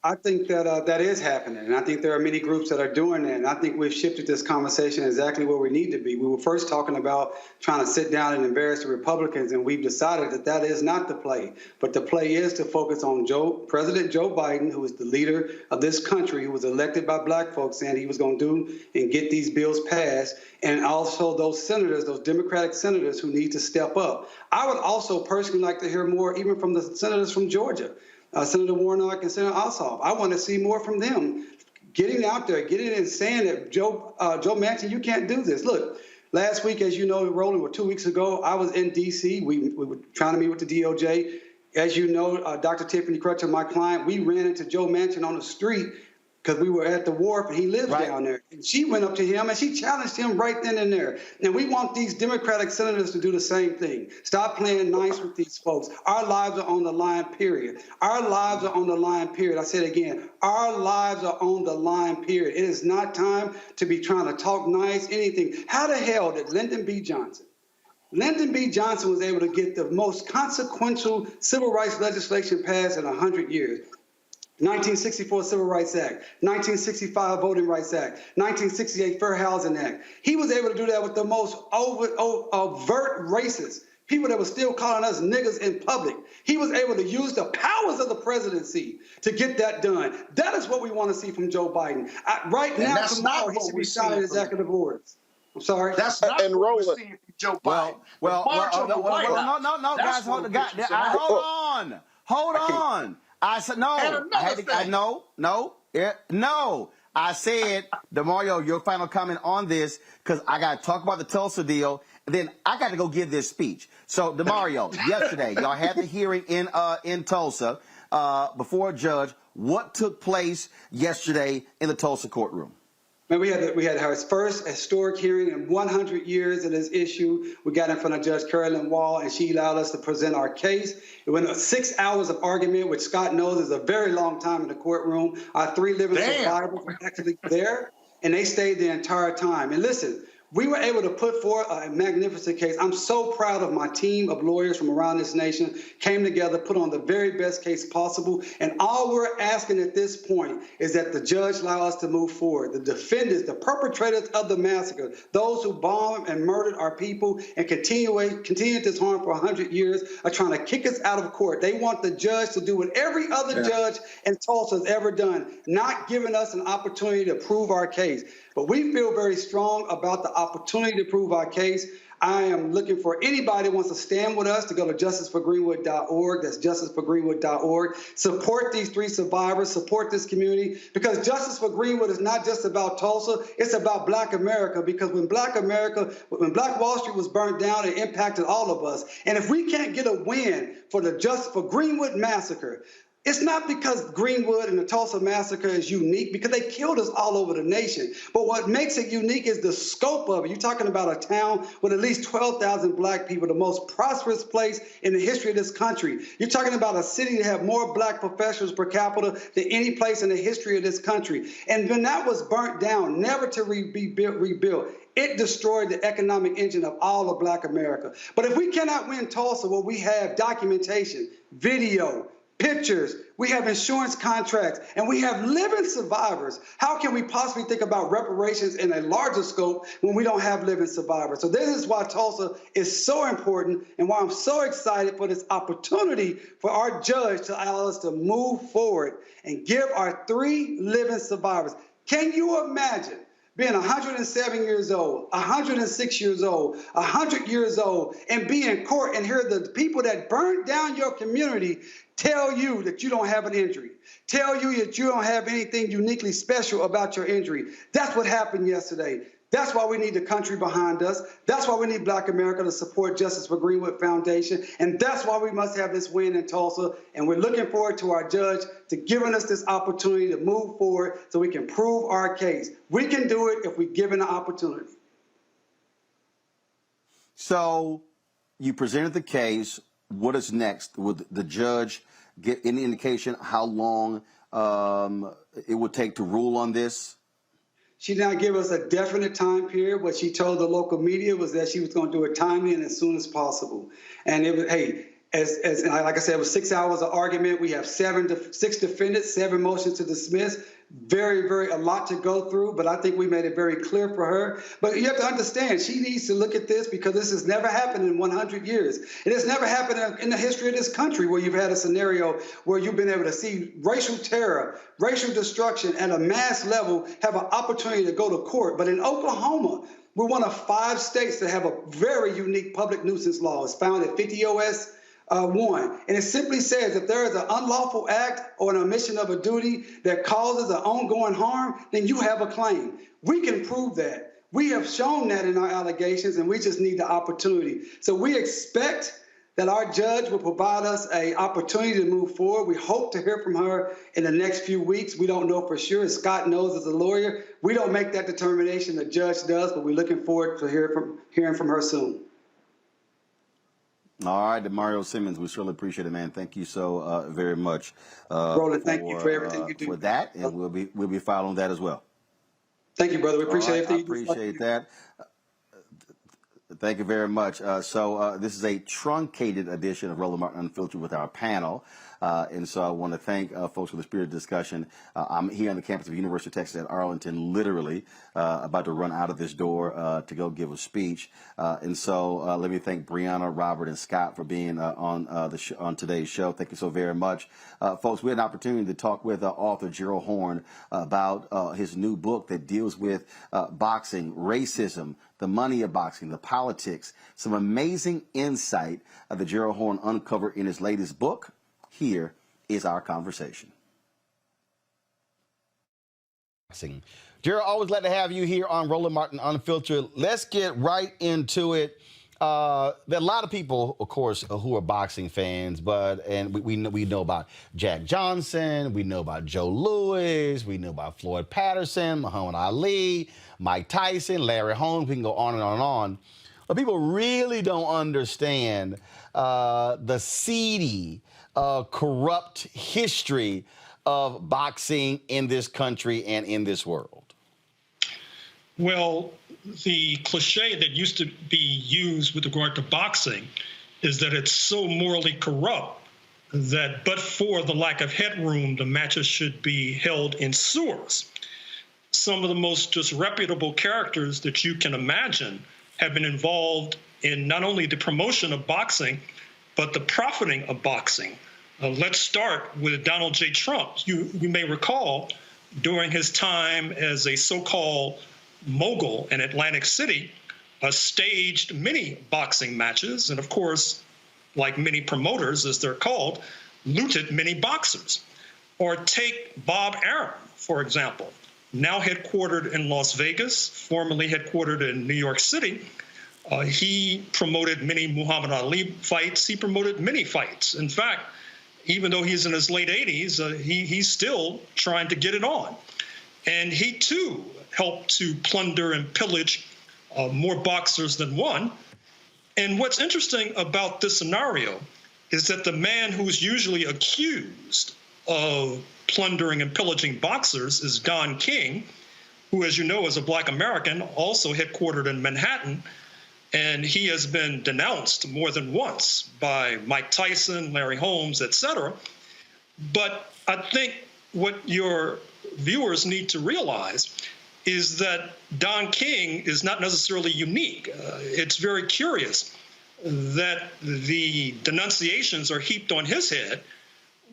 I think that that is happening, and I think there are many groups that are doing that, and I think we've shifted this conversation exactly where we need to be. We were first talking about trying to sit down and embarrass the Republicans, and we've decided that that is not the play. But the play is to focus on President Joe Biden, who is the leader of this country, who was elected by black folks, saying he was going to do and get these bills passed, and also those senators, those Democratic senators who need to step up. I would also personally like to hear more even from the senators from Georgia. Senator Warnock and Senator Ossoff. I want to see more from them getting out there, getting and saying that Joe Manchin, you can't do this. Look, last week, as you know, Roland, or 2 weeks ago, I was in D.C. We were trying to meet with the DOJ. As you know, Dr. Tiffany Crutcher, my client, we ran into Joe Manchin on the street because we were at the wharf and he lives down there. And she went up to him and she challenged him right then and there. And we want these Democratic senators to do the same thing. Stop playing nice with these folks. Our lives are on the line, period. Our lives are on the line, period. I said it again, our lives are on the line, period. It is not time to be trying to talk nice, anything. How the hell did Lyndon B. Johnson Lyndon B. Johnson was able to get the most consequential civil rights legislation passed in 100 years. 1964 Civil Rights Act, 1965 Voting Rights Act, 1968 Fair Housing Act. He was able to do that with the most overt racists, people that were still calling us niggas in public. He was able to use the powers of the presidency to get that done. That is what we want to see from Joe Biden. Right now, tomorrow, he should be signing executive orders. I'm sorry.
That's not
And
what
Roland,
we're seeing from Joe Biden.
No, guys, hold on. I said no. I said, DeMario, your final comment on this, because I got to talk about the Tulsa deal, and then I got to go give this speech. So, DeMario, yesterday, y'all had the hearing in Tulsa before a judge. What took place yesterday in the Tulsa courtroom?
Man, we had our first historic hearing in 100 years of this issue. We got in front of Judge Carolyn Wall, and she allowed us to present our case. It went 6 hours of argument, which Scott knows is a very long time in the courtroom. Our 3 living survivors were actually there, and they stayed the entire time. And listen, we were able to put forth a magnificent case. I'm so proud of my team of lawyers from around this nation, came together, put on the very best case possible. And all we're asking at this point is that the judge allow us to move forward. The defendants, the perpetrators of the massacre, those who bombed and murdered our people and continued this harm for 100 years are trying to kick us out of court. They want the judge to do what every other judge in Tulsa has ever done, not giving us an opportunity to prove our case. But we feel very strong about the opportunity to prove our case. I am looking for anybody who wants to stand with us to go to justiceforgreenwood.org. That's justiceforgreenwood.org. Support these 3 survivors. Support this community. Because Justice for Greenwood is not just about Tulsa. It's about Black America. Because when Black Wall Street was burnt down, it impacted all of us. And if we can't get a win for the Justice for Greenwood massacre, it's not because Greenwood and the Tulsa massacre is unique, because they killed us all over the nation. But what makes it unique is the scope of it. You're talking about a town with at least 12,000 Black people, the most prosperous place in the history of this country. You're talking about a city that had more Black professionals per capita than any place in the history of this country. And when that was burnt down, never to be rebuilt, it destroyed the economic engine of all of Black America. But if we cannot win Tulsa, where we have documentation, video, pictures, we have insurance contracts, and we have living survivors, how can we possibly think about reparations in a larger scope when we don't have living survivors? So this is why Tulsa is so important, and why I'm so excited for this opportunity for our judge to allow us to move forward and give our 3 living survivors. Can you imagine being 107 years old, 106 years old, 100 years old, and be in court and hear the people that burned down your community tell you that you don't have an injury, tell you that you don't have anything uniquely special about your injury? That's what happened yesterday. That's why we need the country behind us. That's why we need Black America to support Justice for Greenwood Foundation. And that's why we must have this win in Tulsa. And we're looking forward to our judge to giving us this opportunity to move forward so we can prove our case. We can do it if we're given the opportunity.
So you presented the case. What is next? Would the judge get any indication how long it would take to rule on this?
She did not give us a definite time period. What she told the local media was that she was going to do it timely and as soon as possible. And it was, hey, as like I said, it was 6 hours of argument. We have 6 defendants, 7 motions to dismiss. Very, a lot to go through, but I think we made it very clear for her. But you have to understand, she needs to look at this because this has never happened in 100 years. It has never happened in the history of this country where you've had a scenario where you've been able to see racial terror, racial destruction at a mass level have an opportunity to go to court. But in Oklahoma, we're one of 5 states that have a very unique public nuisance law. It's found at 50 OS 1. And it simply says if there is an unlawful act or an omission of a duty that causes an ongoing harm, then you have a claim. We can prove that. We have shown that in our allegations, and we just need the opportunity. So we expect that our judge will provide us an opportunity to move forward. We hope to hear from her in the next few weeks. We don't know for sure. As Scott knows as a lawyer, we don't make that determination. The judge does, but we're looking forward to hearing from her soon.
All right, DeMario Simmons, we certainly appreciate it, man. Thank you so very much.
Roland, thank you for everything you do.
For that, and we'll be following that as well.
Thank you, brother. We appreciate everything
you do. I appreciate that.
Thank you very much. So this is a truncated edition of Roland Martin Unfiltered with our panel. And so I want to thank folks for the spirited discussion. I'm here on the campus of University of Texas at Arlington, literally about to run out of this door to go give a speech. And so let me thank Brianna, Robert, and Scott for being on today's show. Thank you so very much. Folks, we had an opportunity to talk with author Gerald Horne about his new book that deals with boxing, racism, the money of boxing, the politics, some amazing insight that Gerald Horne uncovered in his latest book. Here is our conversation. Gerald, always glad to have you here on Roland Martin Unfiltered. Let's get right into it. There are a lot of people, of course, who are boxing fans, and we know about Jack Johnson, we know about Joe Louis, we know about Floyd Patterson, Muhammad Ali, Mike Tyson, Larry Holmes. We can go on and on and on. But people really don't understand the seedy, corrupt history of boxing in this country and in this world.
Well, the cliche that used to be used with regard to boxing is that it's so morally corrupt that but for the lack of headroom, the matches should be held in sewers. Some of the most disreputable characters that you can imagine have been involved in not only the promotion of boxing, but the profiting of boxing. Let's start with Donald J. Trump. You may recall during his time as a so-called mogul in Atlantic City, staged many boxing matches, and of course, like many promoters, as they're called, looted many boxers. Or take Bob Arum, for example, now headquartered in Las Vegas, formerly headquartered in New York City. He promoted many Muhammad Ali fights. He promoted many fights. In fact, even though he's in his late 80s, he's still trying to get it on. And he, too, helped to plunder and pillage more boxers than one. And what's interesting about this scenario is that the man who's usually accused of plundering and pillaging boxers is Don King, who, as you know, is a Black American, also headquartered in Manhattan. And he has been denounced more than once by Mike Tyson, Larry Holmes, et cetera. But I think what your viewers need to realize is that Don King is not necessarily unique. It's very curious that the denunciations are heaped on his head,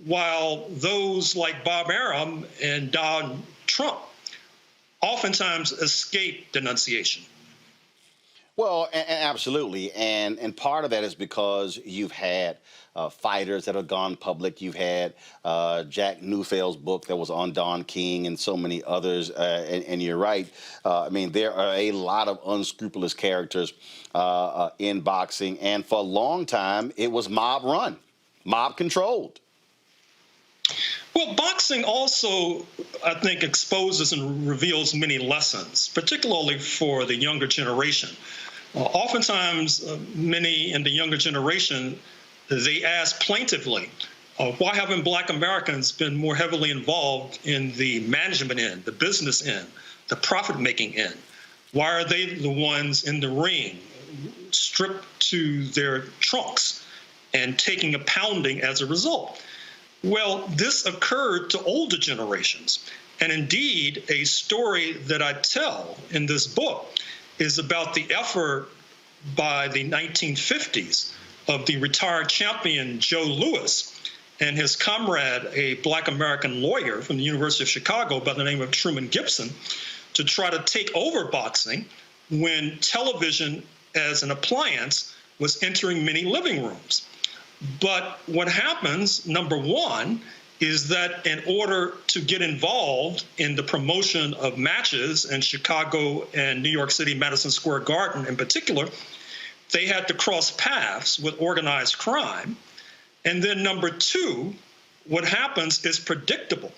while those like Bob Arum and Donald Trump oftentimes escape denunciation.
Well, absolutely, and part of that is because you've had fighters that have gone public. You've had Jack Neufeld's book that was on Don King and so many others, and you're right. I mean, there are a lot of unscrupulous characters in boxing, and for a long time, it was mob run, mob controlled.
Well, boxing also, I think, exposes and reveals many lessons, particularly for the younger generation. Oftentimes, many in the younger generation, they ask plaintively, why haven't Black Americans been more heavily involved in the management end, the business end, the profit-making end? Why are they the ones in the ring, stripped to their trunks and taking a pounding as a result? Well, this occurred to older generations. And indeed, a story that I tell in this book is about the effort by the 1950s of the retired champion Joe Louis and his comrade, a Black American lawyer from the University of Chicago by the name of Truman Gibson, to try to take over boxing when television as an appliance was entering many living rooms. But what happens, number one, is that in order to get involved in the promotion of matches in Chicago and New York City, Madison Square Garden in particular, they had to cross paths with organized crime. And then number two, what happens is predictable,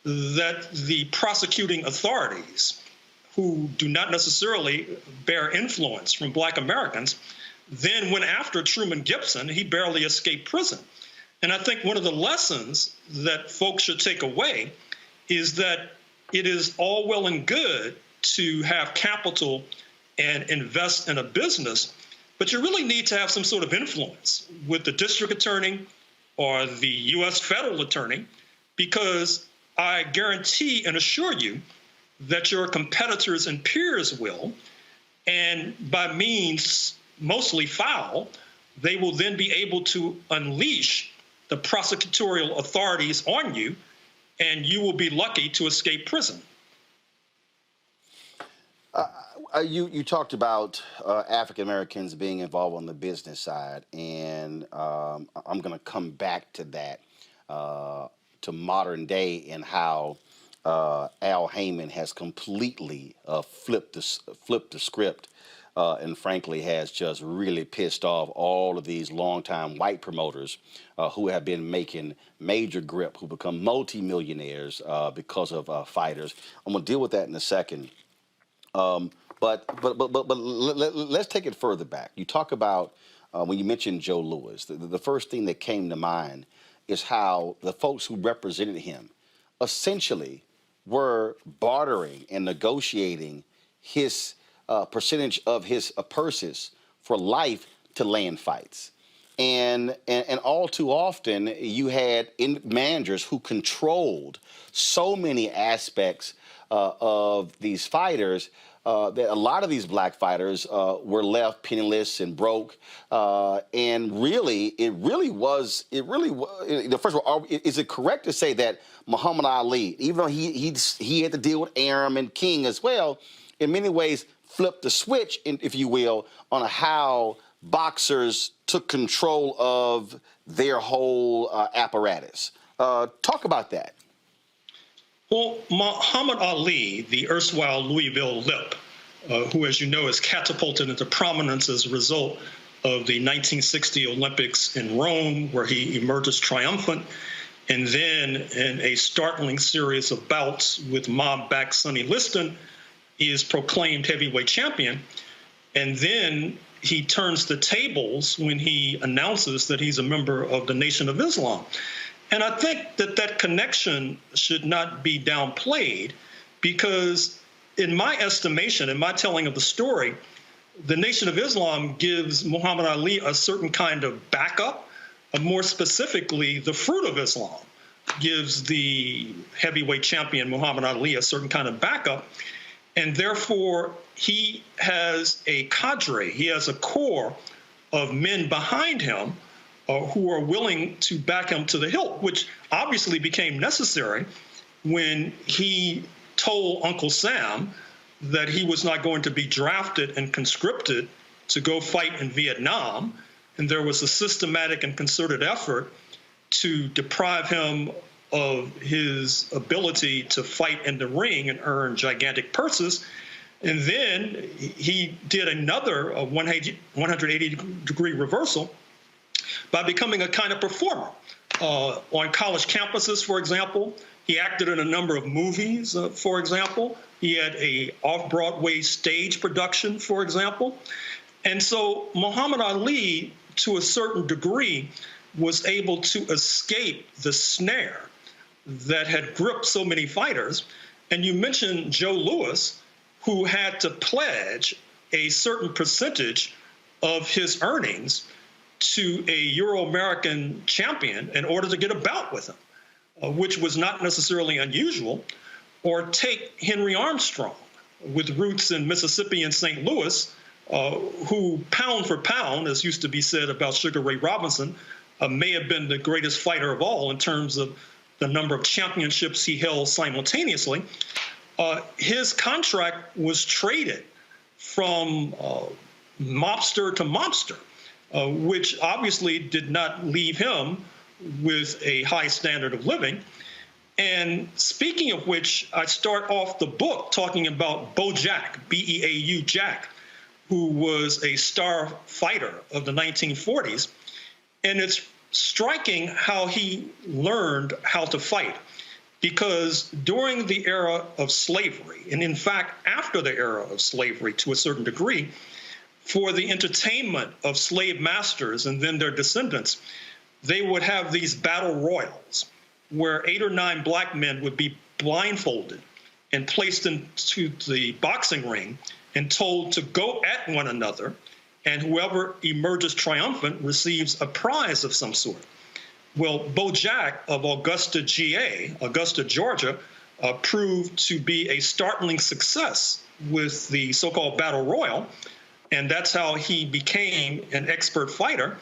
that the prosecuting authorities, who do not necessarily bear influence from Black Americans, then went after Truman Gibson. He barely escaped prison. And I think one of the lessons that folks should take away is that it is all well and good to have capital and invest in a business, But you really need to have some sort of influence with the district attorney or the U.S. federal attorney, because I guarantee and assure you that your competitors and peers will, and by means mostly foul, they will then be able to unleash the prosecutorial authorities on you, and you will be lucky to escape prison.
You talked about African Americans being involved on the business side, and I'm going to come back to that, to modern day, and how Al Heyman has completely flipped the script, and frankly has just really pissed off all of these longtime white promoters who have been making major grip, who become multimillionaires because of fighters. I'm going to deal with that in a second. But let's take it further back. You talk about when you mentioned Joe Louis, the first thing that came to mind is how the folks who represented him essentially were bartering and negotiating his percentage of his purses for life to land fights. And all too often, you had managers who controlled so many aspects of these fighters that a lot of these black fighters were left penniless and broke. And really, first of all, is it correct to say that Muhammad Ali, even though he had to deal with Arum and King as well, in many ways flipped the switch, if you will, on how boxers took control of their whole apparatus? Talk about that.
Well, Muhammad Ali, the erstwhile Louisville Lip, who, as you know, is catapulted into prominence as a result of the 1960 Olympics in Rome, where he emerges triumphant, and then in a startling series of bouts with mob-backed Sonny Liston, he is proclaimed heavyweight champion. And then he turns the tables when he announces that he's a member of the Nation of Islam. And I think that connection should not be downplayed, because in my estimation, in my telling of the story, the Nation of Islam gives Muhammad Ali a certain kind of backup. More specifically, the Fruit of Islam gives the heavyweight champion Muhammad Ali a certain kind of backup. And therefore, he has a cadre, he has a core of men behind him who are willing to back him to the hilt, which obviously became necessary when he told Uncle Sam that he was not going to be drafted and conscripted to go fight in Vietnam. And there was a systematic and concerted effort to deprive him of his ability to fight in the ring and earn gigantic purses. And then he did another 180-degree reversal by becoming a kind of performer. On college campuses, for example, he acted in a number of movies, for example. He had a off-Broadway stage production, for example. And so Muhammad Ali, to a certain degree, was able to escape the snare that had gripped so many fighters. And you mentioned Joe Louis, who had to pledge a certain percentage of his earnings to a Euro-American champion in order to get a bout with him, which was not necessarily unusual. Or take Henry Armstrong, with roots in Mississippi and St. Louis, who pound for pound, as used to be said about Sugar Ray Robinson, may have been the greatest fighter of all in terms of the number of championships he held simultaneously. His contract was traded from mobster to mobster, which obviously did not leave him with a high standard of living. And speaking of which, I start off the book talking about Bo Jack, B-E-A-U Jack, who was a star fighter of the 1940s. And it's striking how he learned how to fight, because during the era of slavery, and in fact, after the era of slavery to a certain degree, for the entertainment of slave masters and then their descendants, they would have these battle royals where 8 or 9 black men would be blindfolded and placed into the boxing ring and told to go at one another and whoever emerges triumphant receives a prize of some sort. Well, Bo Jack of Augusta, Georgia, proved to be a startling success with the so-called battle royal, and that's how he became an expert fighter.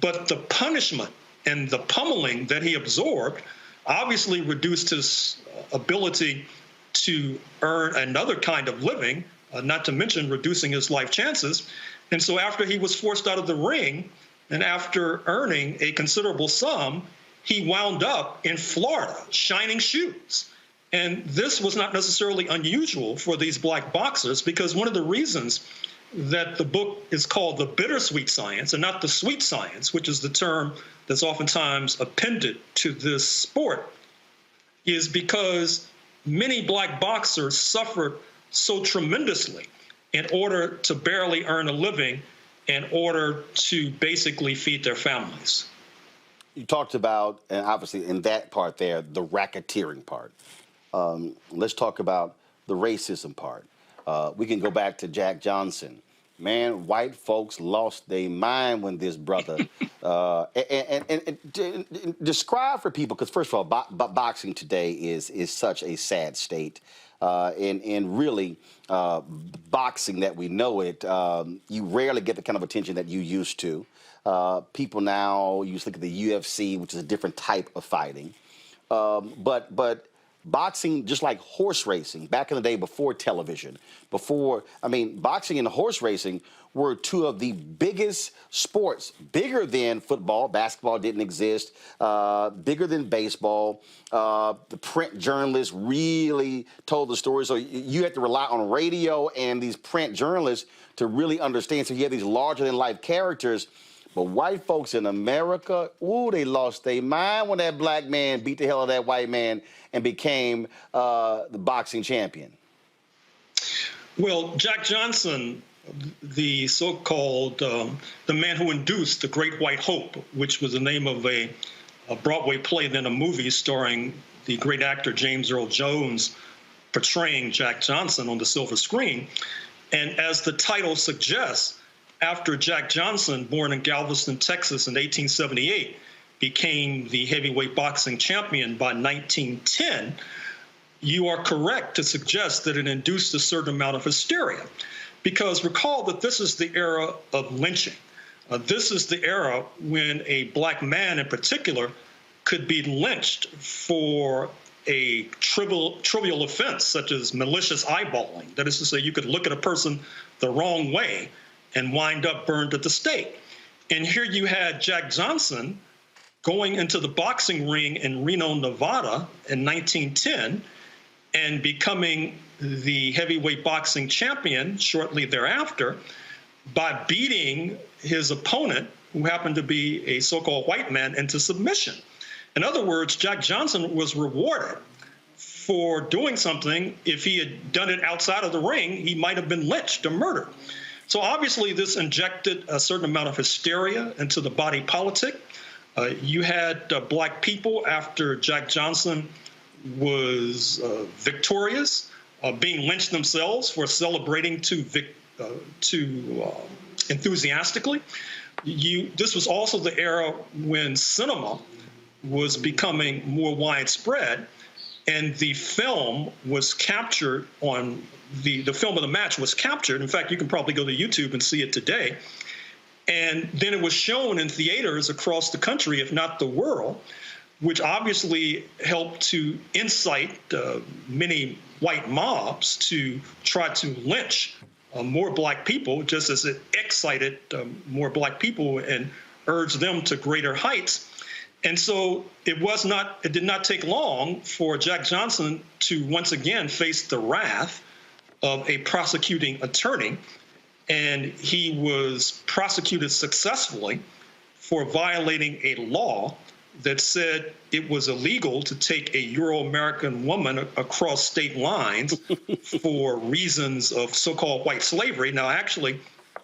But the punishment and the pummeling that he absorbed obviously reduced his ability to earn another kind of living, not to mention reducing his life chances. And so after he was forced out of the ring, and after earning a considerable sum, he wound up in Florida, shining shoes. And this was not necessarily unusual for these black boxers, because one of the reasons that the book is called The Bittersweet Science and not The Sweet Science, which is the term that's oftentimes appended to this sport, is because many black boxers suffered so tremendously in order to barely earn a living, in order to basically feed their families.
You talked about, and obviously in that part there, the racketeering part. Let's talk about the racism part. We can go back to Jack Johnson. Man, white folks lost their mind when this brother. And describe for people, because first of all, boxing today is such a sad state. And really, boxing that we know it, you rarely get the kind of attention that you used to. People now, you just look at the UFC, which is a different type of fighting. But boxing, just like horse racing, back in the day before television, boxing and horse racing were two of the biggest sports, bigger than football. Basketball didn't exist, bigger than baseball. The print journalists really told the story. So you had to rely on radio and these print journalists to really understand. So you have these larger than life characters. But white folks in America, they lost their mind when that black man beat the hell out of that white man and became the boxing champion.
Well, Jack Johnson, the so-called, the man who induced the Great White Hope, which was the name of a Broadway play, then a movie starring the great actor James Earl Jones portraying Jack Johnson on the silver screen. And as the title suggests, after Jack Johnson, born in Galveston, Texas in 1878, became the heavyweight boxing champion by 1910, you are correct to suggest that it induced a certain amount of hysteria. Because recall that this is the era of lynching. This is the era when a black man in particular could be lynched for a trivial offense, such as malicious eyeballing. That is to say, you could look at a person the wrong way and wind up burned at the stake. And here you had Jack Johnson going into the boxing ring in Reno, Nevada in 1910 and becoming the heavyweight boxing champion shortly thereafter by beating his opponent, who happened to be a so-called white man, into submission. In other words, Jack Johnson was rewarded for doing something. If he had done it outside of the ring, he might have been lynched or murdered. So obviously this injected a certain amount of hysteria into the body politic. You had black people, after Jack Johnson was victorious, being lynched themselves for celebrating too enthusiastically. This was also the era when cinema was becoming more widespread, and the film was captured on the film of the match was captured. In fact, you can probably go to YouTube and see it today. And then it was shown in theaters across the country, if not the world, which obviously helped to incite many white mobs to try to lynch more black people, just as it excited more black people and urged them to greater heights. And so it did not take long for Jack Johnson to once again face the wrath of a prosecuting attorney, and he was prosecuted successfully for violating a law that said it was illegal to take a Euro-American woman across state lines for reasons of so-called white slavery. Now, actually,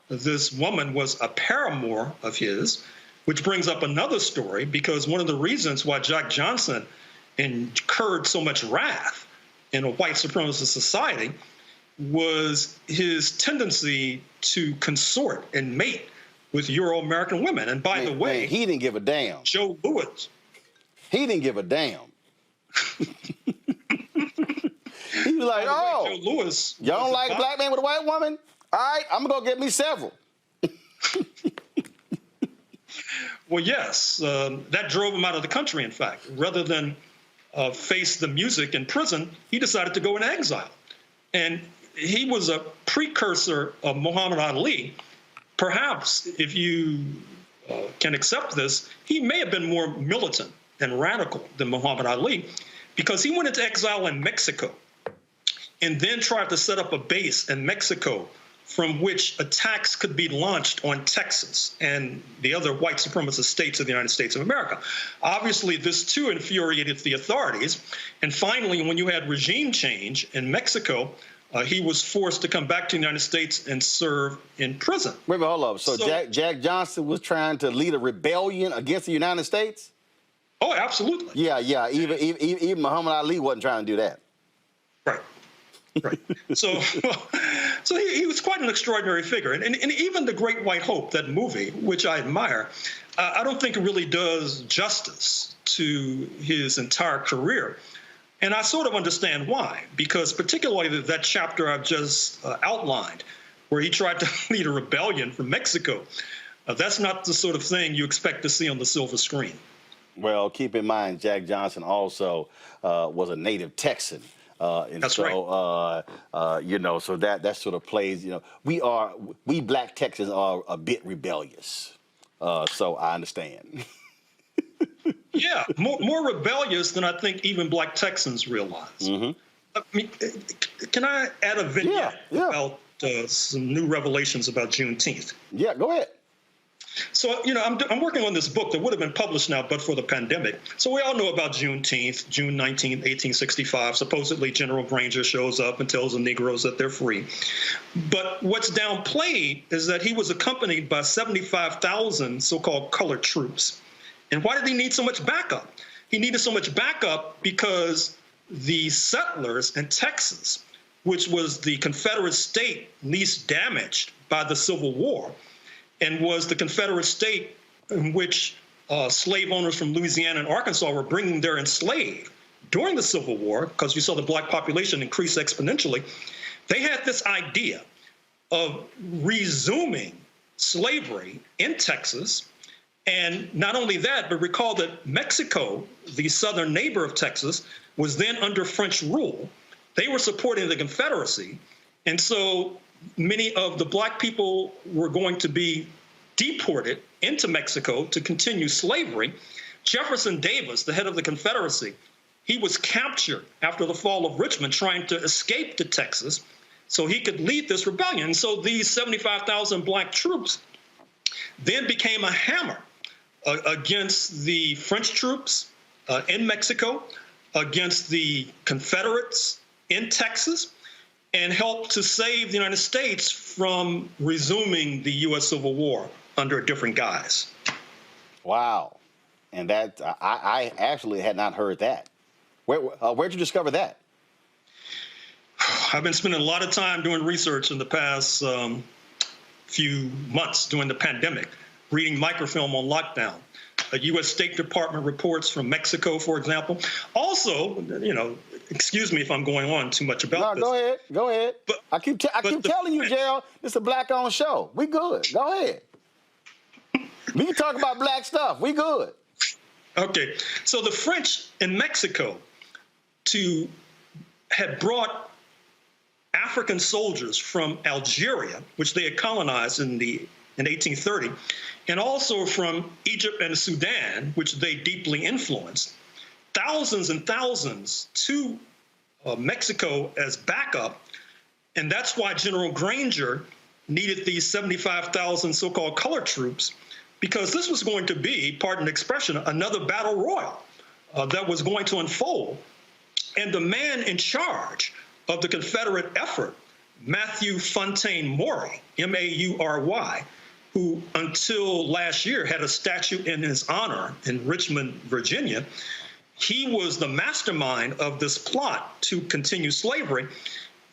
this woman was a paramour of his, which brings up another story, because one of the reasons why Jack Johnson incurred so much wrath in a white supremacist society was his tendency to consort and mate with Euro-American women. And by the way,
man, he didn't give a damn.
Joe Louis.
He didn't give a damn. He was like, oh,
Joe Louis,
y'all don't like a black man with a white woman? All right, I'm going to go get me several.
Well, yes, that drove him out of the country, in fact. Rather than face the music in prison, he decided to go in exile. And he was a precursor of Muhammad Ali. Perhaps, if you can accept this, he may have been more militant and radical than Muhammad Ali, because he went into exile in Mexico and then tried to set up a base in Mexico from which attacks could be launched on Texas and the other white supremacist states of the United States of America. Obviously, this too infuriated the authorities. And finally, when you had regime change in Mexico, he was forced to come back to the United States and serve in prison.
Wait a minute, hold up. So Jack Johnson was trying to lead a rebellion against the United States?
Oh, absolutely.
Yeah. Even Muhammad Ali wasn't trying to do that.
Right. Right. So he was quite an extraordinary figure. And even The Great White Hope, that movie, which I admire, I don't think it really does justice to his entire career. And I sort of understand why, because particularly that chapter I've just outlined, where he tried to lead a rebellion from Mexico, that's not the sort of thing you expect to see on the silver screen.
Well, keep in mind, Jack Johnson also was a native Texan. And
that's
so,
right.
You know, so that sort of plays, you know, we black Texans are a bit rebellious. So I understand.
Yeah, more rebellious than I think even black Texans realize. Mm-hmm. I mean, can I add a vignette about some new revelations about Juneteenth?
Yeah, go ahead.
So, you know, I'm working on this book that would have been published now but for the pandemic. So we all know about Juneteenth, June 19, 1865. Supposedly General Granger shows up and tells the Negroes that they're free. But what's downplayed is that he was accompanied by 75,000 so-called colored troops. And why did he need so much backup? He needed so much backup because the settlers in Texas, which was the Confederate state least damaged by the Civil War, and was the Confederate state in which slave owners from Louisiana and Arkansas were bringing their enslaved during the Civil War, because you saw the black population increase exponentially. They had this idea of resuming slavery in Texas. And not only that, but recall that Mexico, the southern neighbor of Texas, was then under French rule. They were supporting the Confederacy. And so many of the black people were going to be deported into Mexico to continue slavery. Jefferson Davis, the head of the Confederacy, he was captured after the fall of Richmond trying to escape to Texas so he could lead this rebellion. So these 75,000 black troops then became a hammer against the French troops in Mexico, against the Confederates in Texas, and helped to save the United States from resuming the U.S. Civil War under a different guise.
Wow. And that, I actually had not heard that. Where'd you discover that?
I've been spending a lot of time doing research in the past few months during the pandemic, reading microfilm on lockdown, U.S. State Department reports from Mexico, for example. Also, you know, excuse me if I'm going on too much about this.
Go ahead. But I keep telling you, Gerald, this is a black-owned show. We good. Go ahead. We can talk about black stuff. We good.
Okay. So the French in Mexico had brought African soldiers from Algeria, which they had colonized in 1830, and also from Egypt and Sudan, which they deeply influenced, thousands and thousands to Mexico as backup. And that's why General Granger needed these 75,000 so-called colored troops, because this was going to be, pardon the expression, another battle royal that was going to unfold. And the man in charge of the Confederate effort, Matthew Fontaine Maury, M-A-U-R-Y, who until last year had a statue in his honor in Richmond, Virginia, he was the mastermind of this plot to continue slavery.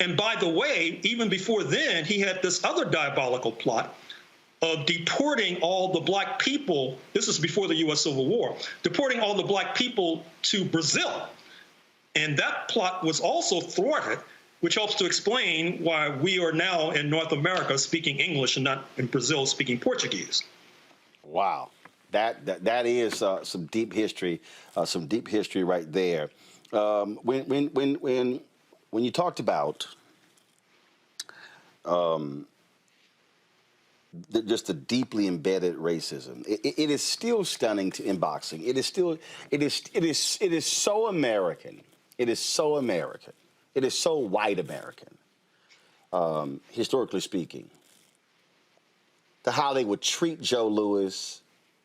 And by the way, even before then, he had this other diabolical plot of deporting all the black people. This is before the U.S. Civil War, deporting all the black people to Brazil. And that plot was also thwarted, which helps to explain why we are now in North America speaking English and not in Brazil speaking Portuguese.
Wow, that is some deep history right there. When you talked about just the deeply embedded racism, it is still stunning in boxing. It is so American. It is so American. It is so white American, historically speaking, to how they would treat Joe Louis,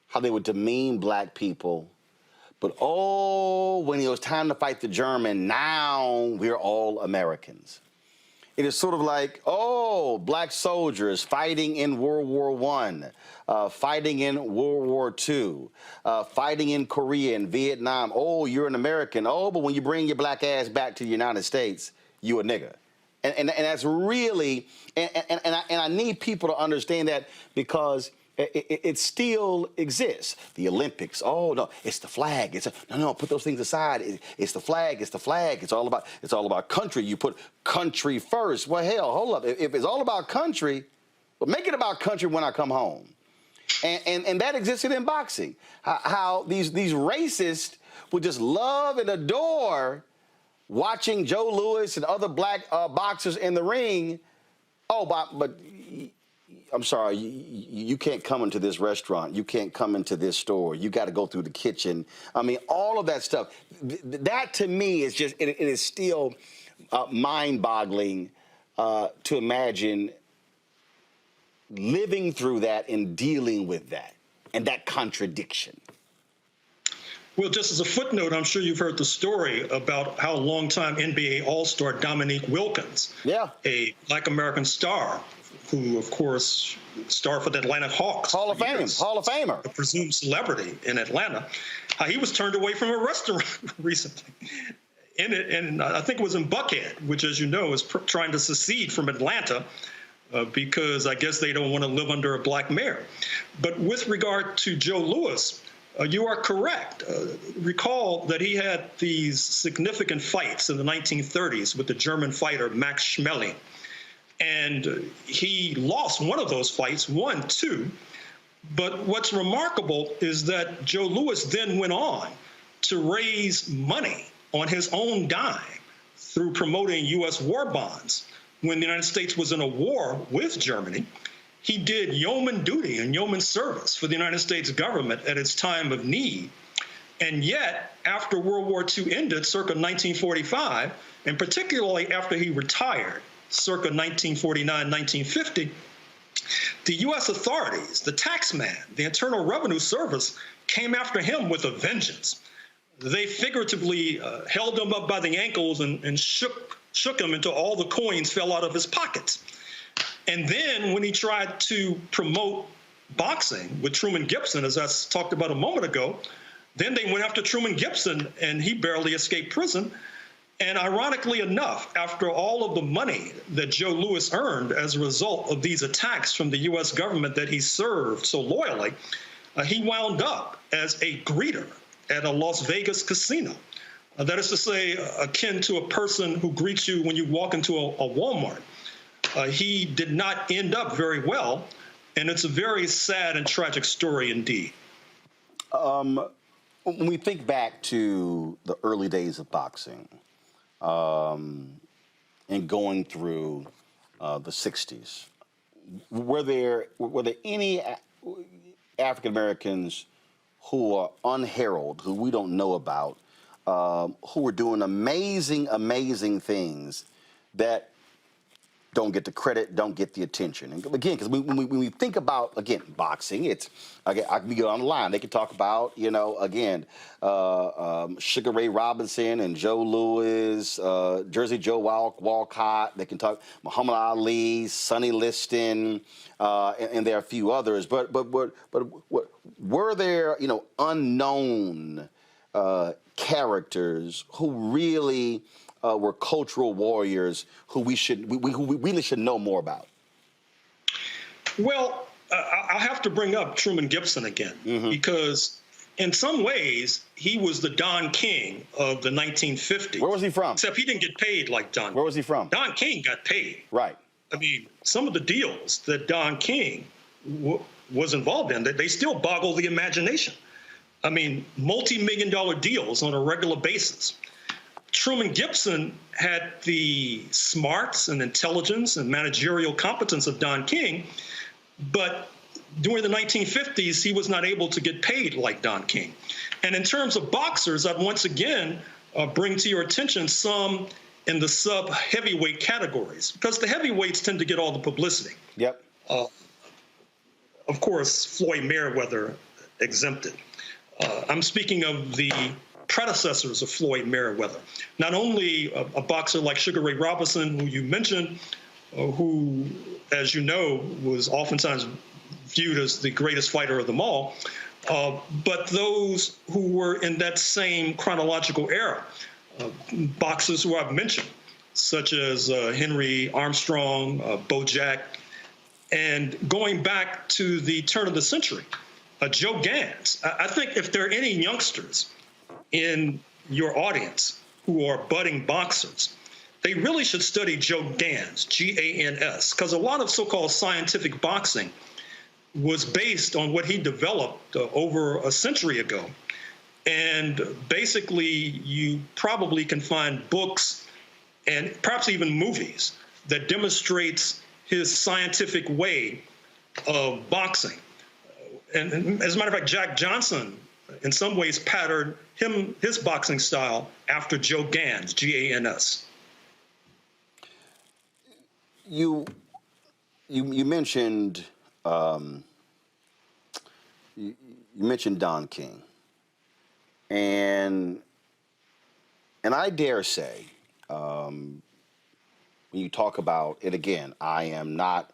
how they would demean black people. But oh, when it was time to fight the German, now we're all Americans. It is sort of like, oh, black soldiers fighting in World War I, fighting in World War II, fighting in Korea and Vietnam. Oh, you're an American. Oh, but when you bring your black ass back to the United States, you a nigga. And that's really, and I need people to understand that, because it still exists. The Olympics. Oh no, it's the flag. No. Put those things aside. It's the flag. It's the flag. It's all about country. You put country first. Well, hell, hold up. If it's all about country, well, make it about country when I come home. And that existed in boxing. How these racists would just love and adore watching Joe Louis and other black boxers in the ring. Oh, but I'm sorry, you can't come into this restaurant. You can't come into this store. You got to go through the kitchen. I mean, all of that stuff. That to me is just, it is still mind-boggling to imagine living through that and dealing with that and that contradiction.
Well, just as a footnote, I'm sure you've heard the story about how longtime NBA All-Star Dominique Wilkins, a black American star, who, of course, starred for the Atlanta Hawks.
Hall of Famer.
A presumed celebrity in Atlanta. He was turned away from a restaurant recently. And I think it was in Buckhead, which, as you know, is trying to secede from Atlanta because I guess they don't want to live under a black mayor. But with regard to Joe Louis, you are correct. Recall that he had these significant fights in the 1930s with the German fighter Max Schmeling. And he lost one of those fights, won two. But what's remarkable is that Joe Louis then went on to raise money on his own dime through promoting U.S. war bonds. When the United States was in a war with Germany, he did yeoman duty and yeoman service for the United States government at its time of need. And yet, after World War II ended, circa 1945, and particularly after he retired, circa 1949, 1950, the U.S. authorities, the taxman, the Internal Revenue Service, came after him with a vengeance. They figuratively held him up by the ankles and shook him until all the coins fell out of his pockets. And then when he tried to promote boxing with Truman Gibson, as I talked about a moment ago, then they went after Truman Gibson, and he barely escaped prison. And ironically enough, after all of the money that Joe Louis earned as a result of these attacks from the U.S. government that he served so loyally, he wound up as a greeter at a Las Vegas casino. That is to say, akin to a person who greets you when you walk into a Walmart. He did not end up very well, and it's a very sad and tragic story indeed.
When we think back to the early days of boxing, and going through the 60s, were there any African Americans who are unheralded, who we don't know about, who were doing amazing things that don't get the credit, don't get the attention? And again, because when we think about, again, boxing, it's, again, I can go on the line. They can talk about, again, Sugar Ray Robinson and Joe Louis, Jersey Joe Walcott. They can talk Muhammad Ali, Sonny Liston, and there are a few others. But were there, unknown characters who really were cultural warriors who we really should know more about?
Well, I'll have to bring up Truman Gibson again, because in some ways he was the Don King of the 1950s.
Where was he from?
Except he didn't get paid like Don.
Where was he from?
Don King got paid.
Right.
I mean, some of the deals that Don King was involved in, they still boggle the imagination. I mean, multi-million-dollar deals on a regular basis. Truman Gibson had the smarts and intelligence and managerial competence of Don King, but during the 1950s, he was not able to get paid like Don King. And in terms of boxers, I'd once again bring to your attention some in the sub-heavyweight categories, because the heavyweights tend to get all the publicity.
Yep.
Of course, Floyd Mayweather exempted. I'm speaking of the predecessors of Floyd Mayweather. Not only a boxer like Sugar Ray Robinson, who you mentioned, who, as you know, was oftentimes viewed as the greatest fighter of them all, but those who were in that same chronological era, boxers who I've mentioned, such as Henry Armstrong, Bo Jack, and going back to the turn of the century, Joe Gans. I think if there are any youngsters in your audience who are budding boxers, they really should study Joe Gans, G-A-N-S, because a lot of so-called scientific boxing was based on what he developed over a century ago. And basically, you probably can find books and perhaps even movies that demonstrates his scientific way of boxing. And as a matter of fact, Jack Johnson, in some ways, patterned his boxing style after Joe Gans, G-A-N-S.
You mentioned you mentioned Don King, and I dare say, when you talk about it again, I am not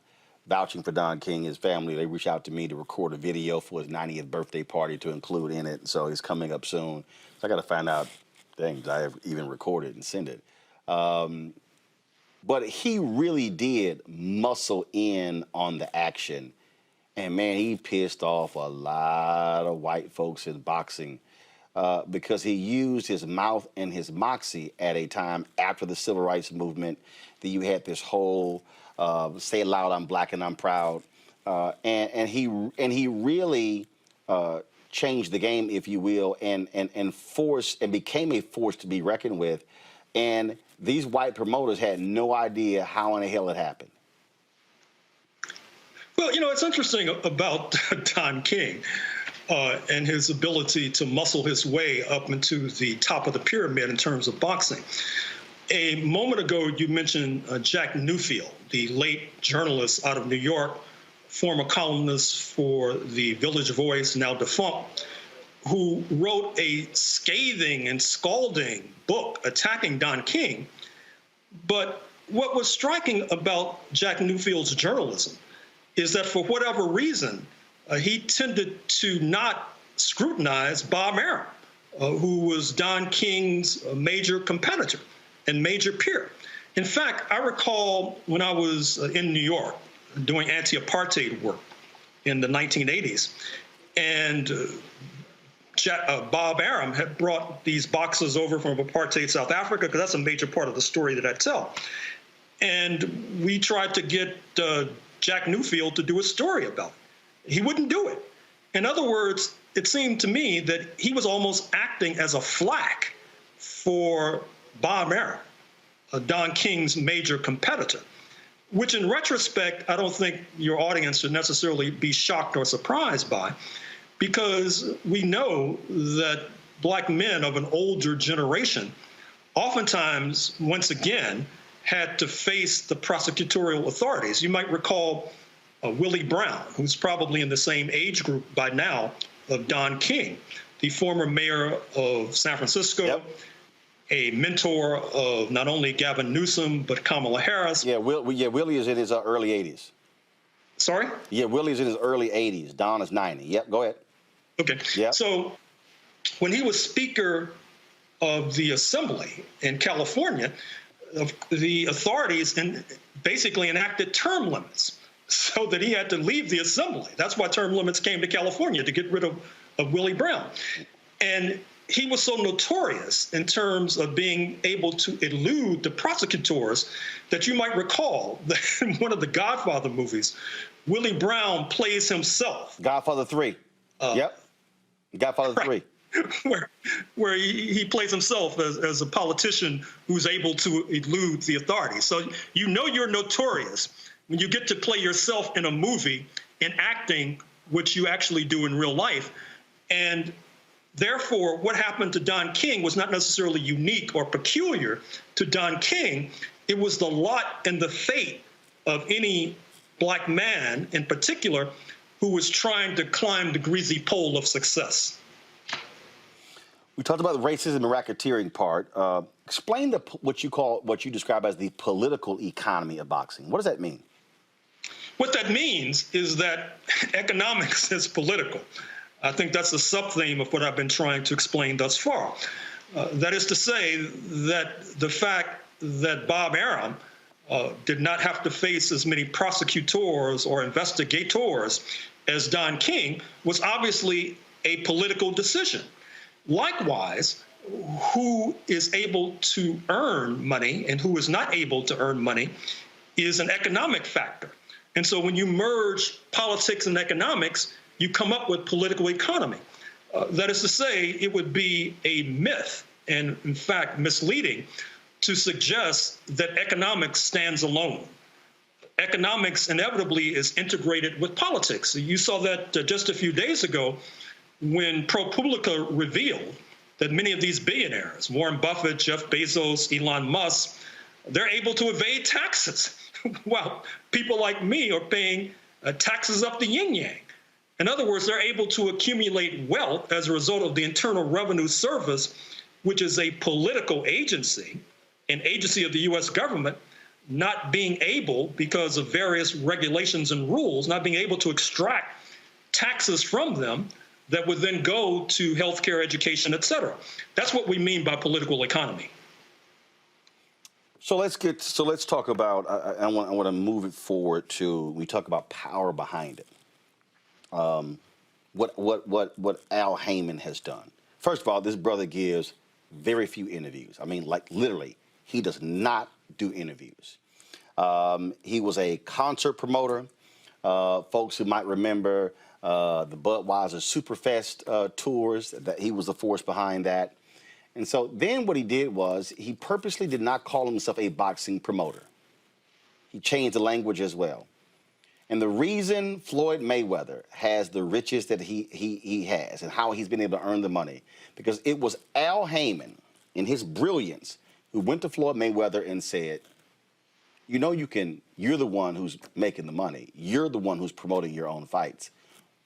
vouching for Don King. His family, they reached out to me to record a video for his 90th birthday party to include in it. So it's coming up soon. So I got to find out things I have even recorded and send it. But he really did muscle in on the action. And man, he pissed off a lot of white folks in boxing because he used his mouth and his moxie at a time after the civil rights movement that you had this whole say it loud, I'm black and I'm proud. And he really changed the game, if you will, and became a force to be reckoned with. And these white promoters had no idea how in the hell it happened.
Well, you know, it's interesting about Don King and his ability to muscle his way up into the top of the pyramid in terms of boxing. A moment ago, you mentioned Jack Newfield, the late journalist out of New York, former columnist for the Village Voice, now defunct, who wrote a scathing and scalding book attacking Don King. But what was striking about Jack Newfield's journalism is that for whatever reason, he tended to not scrutinize Bob Arum, who was Don King's major competitor and major peer. In fact, I recall when I was in New York doing anti-apartheid work in the 1980s, and Bob Arum had brought these boxers over from apartheid South Africa, because that's a major part of the story that I tell. And we tried to get Jack Newfield to do a story about it. He wouldn't do it. In other words, it seemed to me that he was almost acting as a flack for Bob Arum, Don King's major competitor, which in retrospect, I don't think your audience should necessarily be shocked or surprised by, because we know that black men of an older generation oftentimes, once again, had to face the prosecutorial authorities. You might recall Willie Brown, who's probably in the same age group by now of Don King, the former mayor of San Francisco,
yep,
a mentor of not only Gavin Newsom, but Kamala Harris.
Yeah, Willie is in his early 80s.
Sorry?
Yeah, Willie's in his early 80s. Don is 90. Yep, go ahead.
Okay.
Yep.
So when he was Speaker of the assembly in California, the authorities basically enacted term limits so that he had to leave the assembly. That's why term limits came to California, to get rid of Willie Brown. And he was so notorious in terms of being able to elude the prosecutors that you might recall that in one of the Godfather movies, Willie Brown plays himself.
Godfather 3. Yep. Godfather 3.
Where he plays himself as a politician who's able to elude the authorities. So you know you're notorious when you get to play yourself in a movie enacting what you actually do in real life. And therefore, what happened to Don King was not necessarily unique or peculiar to Don King. It was the lot and the fate of any black man in particular who was trying to climb the greasy pole of success.
We talked about the racism and racketeering part. Explain what you describe as the political economy of boxing. What does that mean?
What that means is that economics is political. I think that's a sub-theme of what I've been trying to explain thus far. That is to say that the fact that Bob Arum did not have to face as many prosecutors or investigators as Don King was obviously a political decision. Likewise, who is able to earn money and who is not able to earn money is an economic factor. And so when you merge politics and economics, you come up with political economy. That is to say, it would be a myth and, in fact, misleading to suggest that economics stands alone. Economics inevitably is integrated with politics. You saw that just a few days ago when ProPublica revealed that many of these billionaires, Warren Buffett, Jeff Bezos, Elon Musk, they're able to evade taxes while people like me are paying taxes up the yin-yang. In other words, they're able to accumulate wealth as a result of the Internal Revenue Service, which is a political agency, an agency of the U.S. government, not being able, because of various regulations and rules, not being able to extract taxes from them that would then go to healthcare, education, et cetera. That's what we mean by political economy.
So let's talk about. I want to move it forward to. We talk about power behind it. What Al Heyman has done. First of all, this brother gives very few interviews. I mean, like literally, he does not do interviews. He was a concert promoter. Folks who might remember the Budweiser Superfest tours, that he was the force behind that. And so then what he did was he purposely did not call himself a boxing promoter. He changed the language as well. And the reason Floyd Mayweather has the riches that he has and how he's been able to earn the money, because it was Al Heyman, in his brilliance, who went to Floyd Mayweather and said, you know, you're the one who's making the money. You're the one who's promoting your own fights.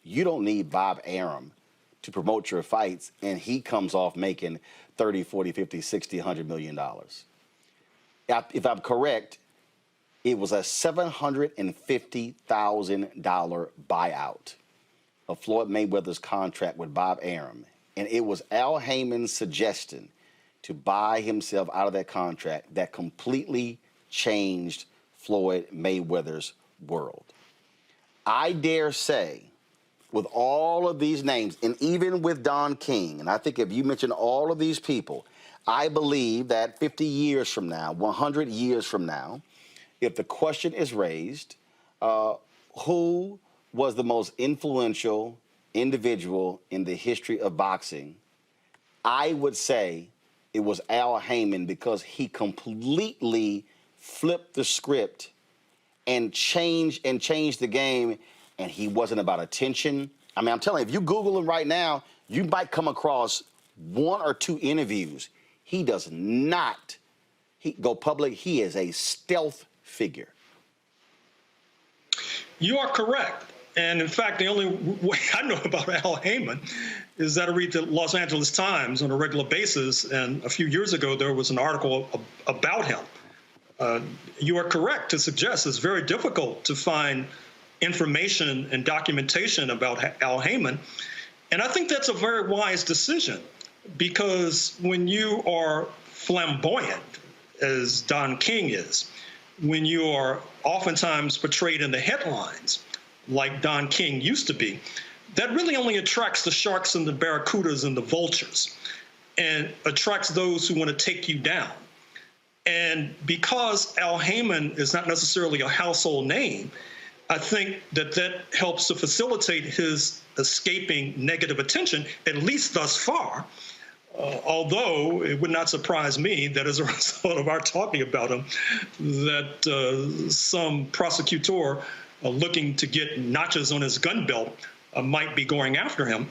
You don't need Bob Arum to promote your fights, and he comes off making 30, 40, 50, 60, $100 million. If I'm correct, it was a $750,000 buyout of Floyd Mayweather's contract with Bob Arum. And it was Al Heyman's suggestion to buy himself out of that contract that completely changed Floyd Mayweather's world. I dare say, with all of these names, and even with Don King, and I think if you mention all of these people, I believe that 50 years from now, 100 years from now, if the question is raised, who was the most influential individual in the history of boxing, I would say it was Al Heyman, because he completely flipped the script and changed the game. And he wasn't about attention. I mean, I'm telling you, if you Google him right now, you might come across one or two interviews. He does not go public. He is a stealth figure.
You are correct. And in fact, the only way I know about Al Heyman is that I read the Los Angeles Times on a regular basis. And a few years ago, there was an article about him. You are correct to suggest it's very difficult to find information and documentation about Al Heyman. And I think that's a very wise decision. because when you are flamboyant, as Don King is, when you are oftentimes portrayed in the headlines, like Don King used to be, that really only attracts the sharks and the barracudas and the vultures, and attracts those who want to take you down. And because Al Heyman is not necessarily a household name, I think that that helps to facilitate his escaping negative attention, at least thus far. Although it would not surprise me that as a result of our talking about him, that some prosecutor looking to get notches on his gun belt might be going after him.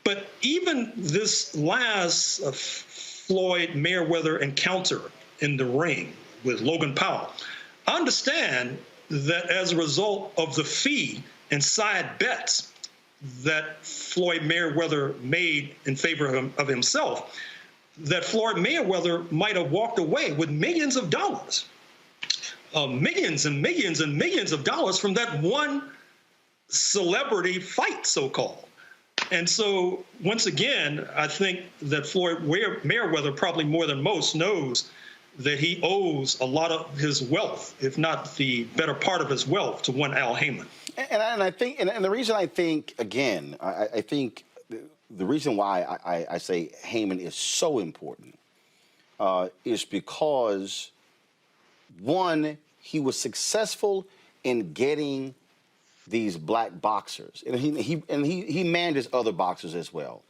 But even this last Floyd Mayweather encounter in the ring with Logan Paul, I understand that as a result of the fee and side bets that Floyd Mayweather made in favor of himself, that Floyd Mayweather might have walked away with millions of dollars, millions and millions and millions of dollars from that one celebrity fight, so-called. And so, once again, I think that Floyd Mayweather, probably more than most, knows that he owes a lot of his wealth, if not the better part of his wealth, to one Al Heyman.
And I think, and the reason I think, again, I think the reason why I say Heyman is so important is because, one, he was successful in getting these black boxers, and he managed other boxers as well.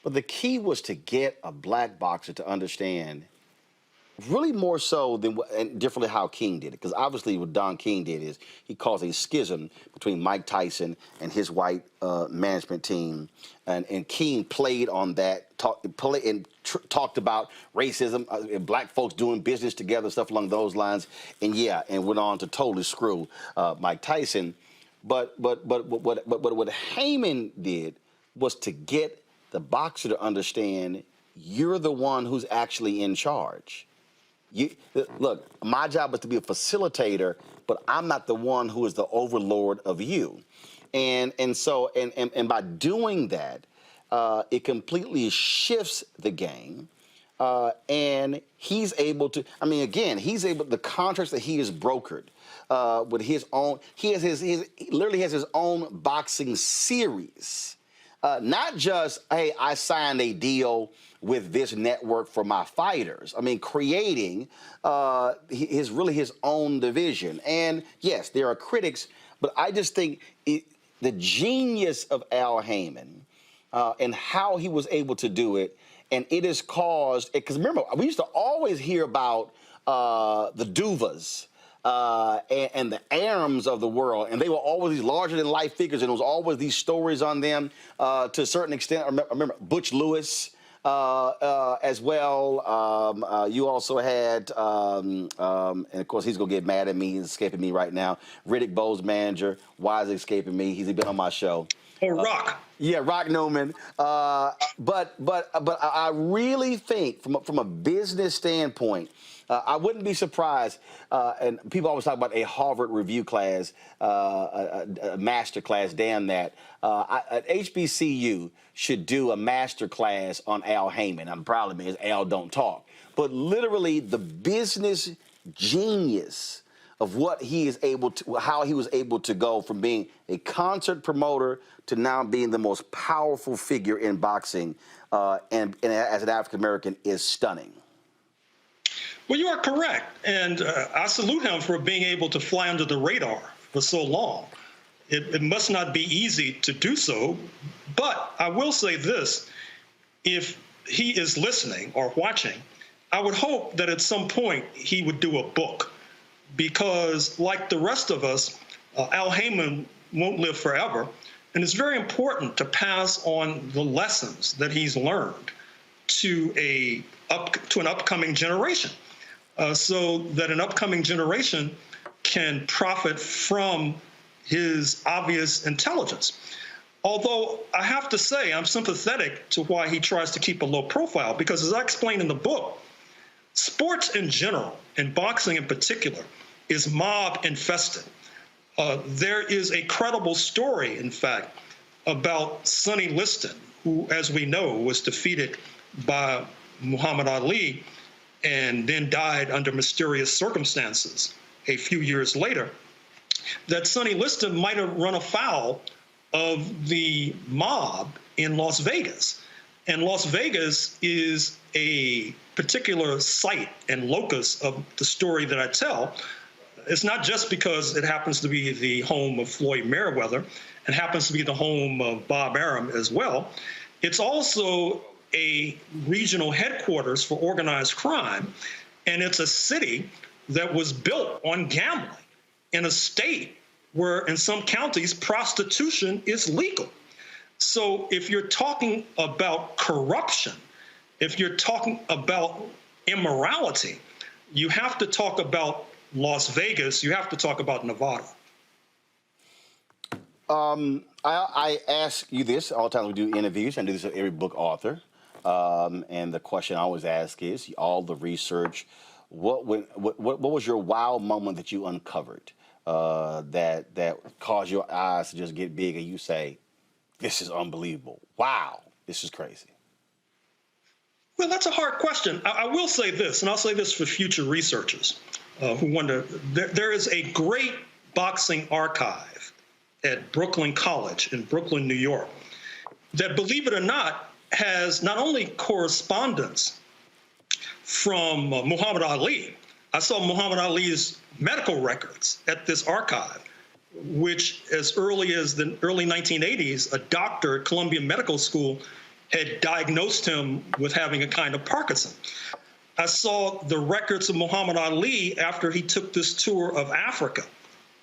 But the key was to get a black boxer to understand, really more so than and differently how King did it, because obviously what Don King did is he caused a schism between Mike Tyson and his white management team, and King played on that, talked about racism, and black folks doing business together, stuff along those lines, and went on to totally screw Mike Tyson. But what Heyman did was to get the boxer to understand you're the one who's actually in charge. Look, my job is to be a facilitator, but I'm not the one who is the overlord of you. And so by doing that, it completely shifts the game. And he's able to, the contracts that he has brokered with his own, he literally has his own boxing series. Not just, hey, I signed a deal with this network for my fighters. Creating his own division. And yes, there are critics, but I just think the genius of Al Heyman and how he was able to do it, and it has caused, because remember, we used to always hear about the Duvas and the Arams of the world, and they were always these larger-than-life figures, and there was always these stories on them to a certain extent. I remember Butch Lewis as well. You also had, and of course he's going to get mad at me, he's escaping me right now, Riddick Bowe's manager. Why is he escaping me? He's been on my show.
Rock.
Rock Newman. But I really think from a business standpoint, I wouldn't be surprised, and people always talk about a Harvard review class, a master class, damn that. HBCU should do a master class on Al Heyman. I'm proud of me, as Al don't talk. But literally the business genius of what he is able to, how he was able to go from being a concert promoter to now being the most powerful figure in boxing, and as an African American, is stunning.
Well, you are correct, and I salute him for being able to fly under the radar for so long. It must not be easy to do so, but I will say this: if he is listening or watching, I would hope that at some point he would do a book, because like the rest of us, Al Heyman won't live forever, and it's very important to pass on the lessons that he's learned to an upcoming generation, so that an upcoming generation can profit from his obvious intelligence. Although I have to say I'm sympathetic to why he tries to keep a low profile, because as I explained in the book, sports in general, and boxing in particular, is mob infested. There is a credible story, in fact, about Sonny Liston, who, as we know, was defeated by Muhammad Ali and then died under mysterious circumstances a few years later, that Sonny Liston might have run afoul of the mob in Las Vegas. And Las Vegas is a particular site and locus of the story that I tell. It's not just because it happens to be the home of Floyd Mayweather and happens to be the home of Bob Arum as well. It's also a regional headquarters for organized crime, and it's a city that was built on gambling in a state where in some counties prostitution is legal. So if you're talking about corruption, if you're talking about immorality, you have to talk about Las Vegas, you have to talk about Nevada.
I ask you this all the time we do interviews. I do this with every book author. And the question I always ask is, all the research, what was your wow moment that you uncovered that caused your eyes to just get big and you say, this is unbelievable. Wow, this is crazy.
Well, that's a hard question. I will say this, and I'll say this for future researchers who wonder, there is a great boxing archive at Brooklyn College in Brooklyn, New York, that, believe it or not, has not only correspondence from Muhammad Ali. I saw Muhammad Ali's medical records at this archive, which as early as the early 1980s, a doctor at Columbia Medical School had diagnosed him with having a kind of Parkinson. I saw the records of Muhammad Ali after he took this tour of Africa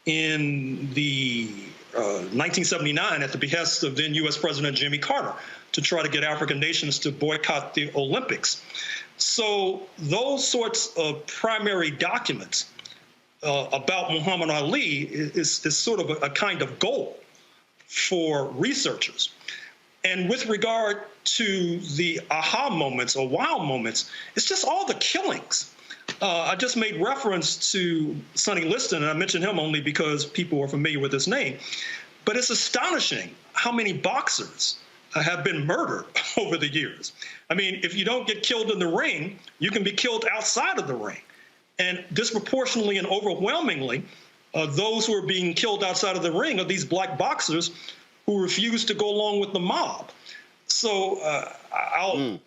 in the 1979 at the behest of then U.S. President Jimmy Carter to try to get African nations to boycott the Olympics. So those sorts of primary documents about Muhammad Ali is sort of a kind of goal for researchers. And with regard to the aha moments or wow moments, it's just all the killings. I just made reference to Sonny Liston, and I mentioned him only because people are familiar with his name. But it's astonishing how many boxers have been murdered over the years. I mean, if you don't get killed in the ring, you can be killed outside of the ring. And disproportionately and overwhelmingly, those who are being killed outside of the ring are these black boxers who refuse to go along with the mob. So I'll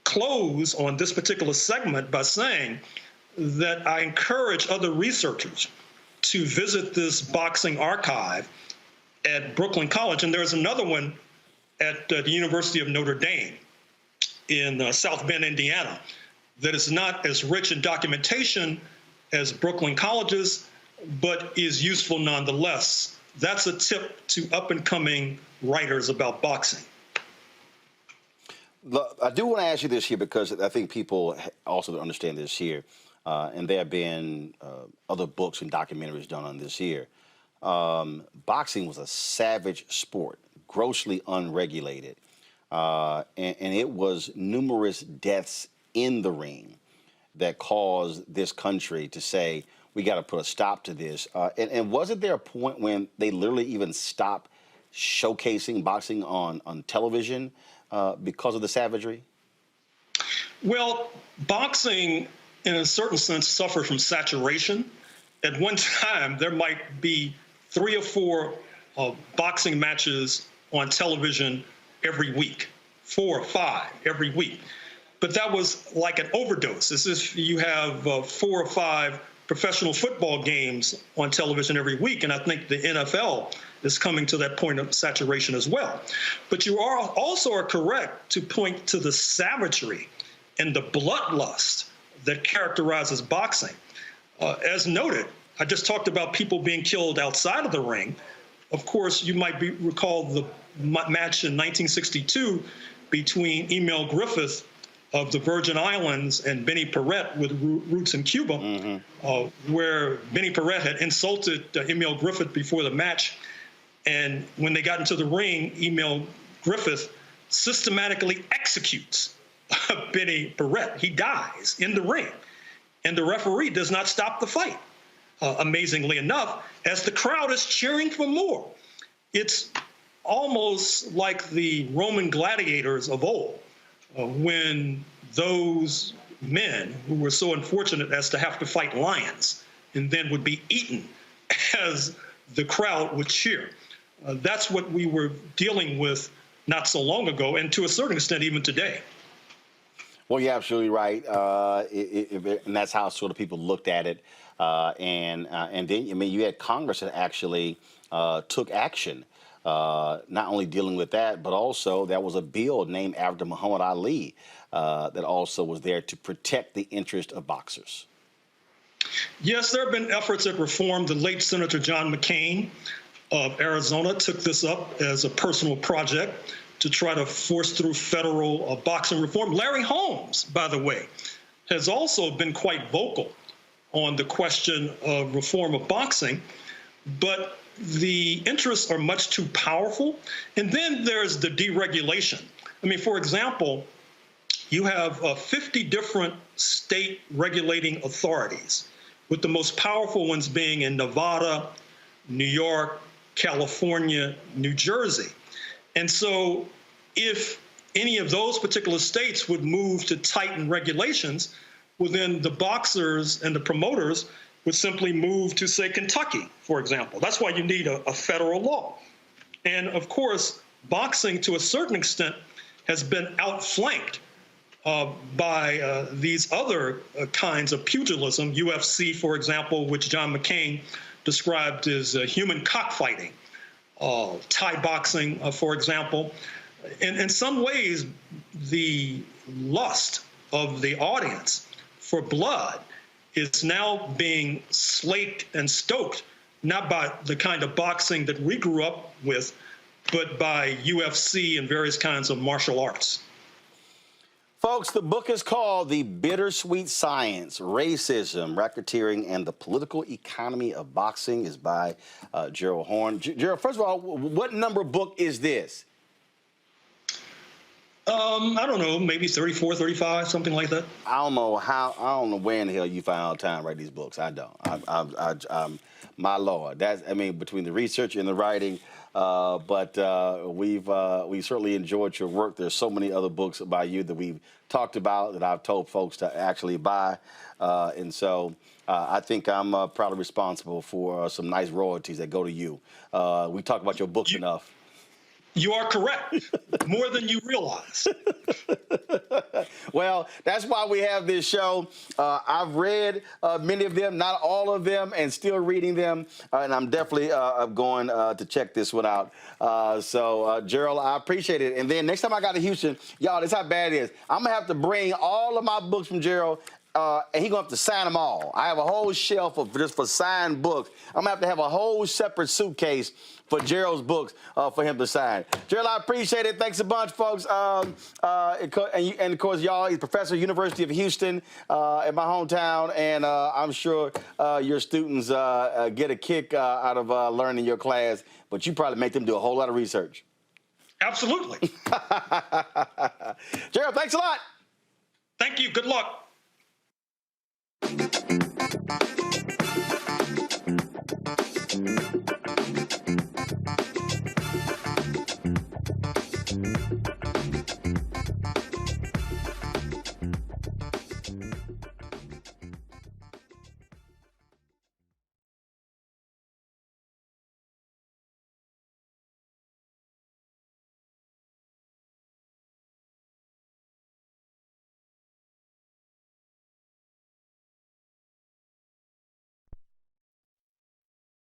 close on this particular segment by saying that I encourage other researchers to visit this boxing archive at Brooklyn College. And there's another one at the University of Notre Dame in South Bend, Indiana, that is not as rich in documentation as Brooklyn College's, but is useful nonetheless. That's a tip to up-and-coming writers about boxing.
I do want to ask you this here because I think people also don't understand this here, and there have been other books and documentaries done on this here. Boxing was a savage sport, grossly unregulated, and it was numerous deaths in the ring that caused this country to say, we got to put a stop to this. And wasn't there a point when they literally even stopped showcasing boxing on television because of the savagery?
Well, boxing, in a certain sense, suffered from saturation. At one time, there might be 3 or 4 boxing matches on television every week, 4 or 5 every week. But that was like an overdose. It's as if you have 4 or 5 professional football games on television every week, and I think the NFL is coming to that point of saturation as well. But you are also correct to point to the savagery and the bloodlust that characterizes boxing. As noted, I just talked about people being killed outside of the ring. Of course, you might recall the match in 1962 between Emil Griffith of the Virgin Islands and Benny Paret with roots in Cuba, where Benny Paret had insulted Emil Griffith before the match. And when they got into the ring, Emil Griffith systematically executes Benny Paret. He dies in the ring. And the referee does not stop the fight, amazingly enough, as the crowd is cheering for more. It's almost like the Roman gladiators of old, when those men who were so unfortunate as to have to fight lions and then would be eaten as the crowd would cheer. That's what we were dealing with not so long ago, and to a certain extent, even today.
Well, you're absolutely right, and that's how sort of people looked at it. And then, I mean, you had Congress that actually took action, not only dealing with that, but also there was a bill named after Muhammad Ali that also was there to protect the interest of boxers.
Yes, there have been efforts at reform. The late Senator John McCain of Arizona took this up as a personal project to try to force through federal boxing reform. Larry Holmes, by the way, has also been quite vocal on the question of reform of boxing, but the interests are much too powerful. And then there's the deregulation. I mean, for example, you have 50 different state regulating authorities, with the most powerful ones being in Nevada, New York, California, New Jersey. And so if any of those particular states would move to tighten regulations, well, then the boxers and the promoters would simply move to, say, Kentucky, for example. That's why you need a federal law. And of course, boxing, to a certain extent, has been outflanked by these other kinds of pugilism, UFC, for example, which John McCain described as human cockfighting, Thai boxing, for example. In some ways, the lust of the audience for blood is now being slaked and stoked, not by the kind of boxing that we grew up with, but by UFC and various kinds of martial arts.
Folks, the book is called The Bittersweet Science, Racism, Racketeering, and the Political Economy of Boxing. Is by Gerald Horne. Gerald, first of all, what number book is this?
I don't know, maybe 34, 35, something like that.
I don't know where in the hell you find all the time to write these books. I don't. My Lord, between the research and the writing, but we've certainly enjoyed your work. There's so many other books by you that we've talked about that I've told folks to actually buy, and so I think I'm probably responsible for some nice royalties that go to you. We talk about your books enough.
You are correct, more than you realize.
Well, that's why we have this show. I've read many of them, not all of them, and still reading them. And I'm definitely going to check this one out. So, Gerald, I appreciate it. And then next time I got to Houston, y'all, this is how bad it is. I'm going to have to bring all of my books from Gerald. And he's going to have to sign them all. I have a whole shelf of just for signed books. I'm going to have a whole separate suitcase for Gerald's books for him to sign. Gerald, I appreciate it. Thanks a bunch, folks. And of course, y'all, he's a professor at University of Houston in my hometown. And I'm sure your students get a kick out of learning your class. But you probably make them do a whole lot of research.
Absolutely.
Gerald, thanks a lot.
Thank you. Good luck.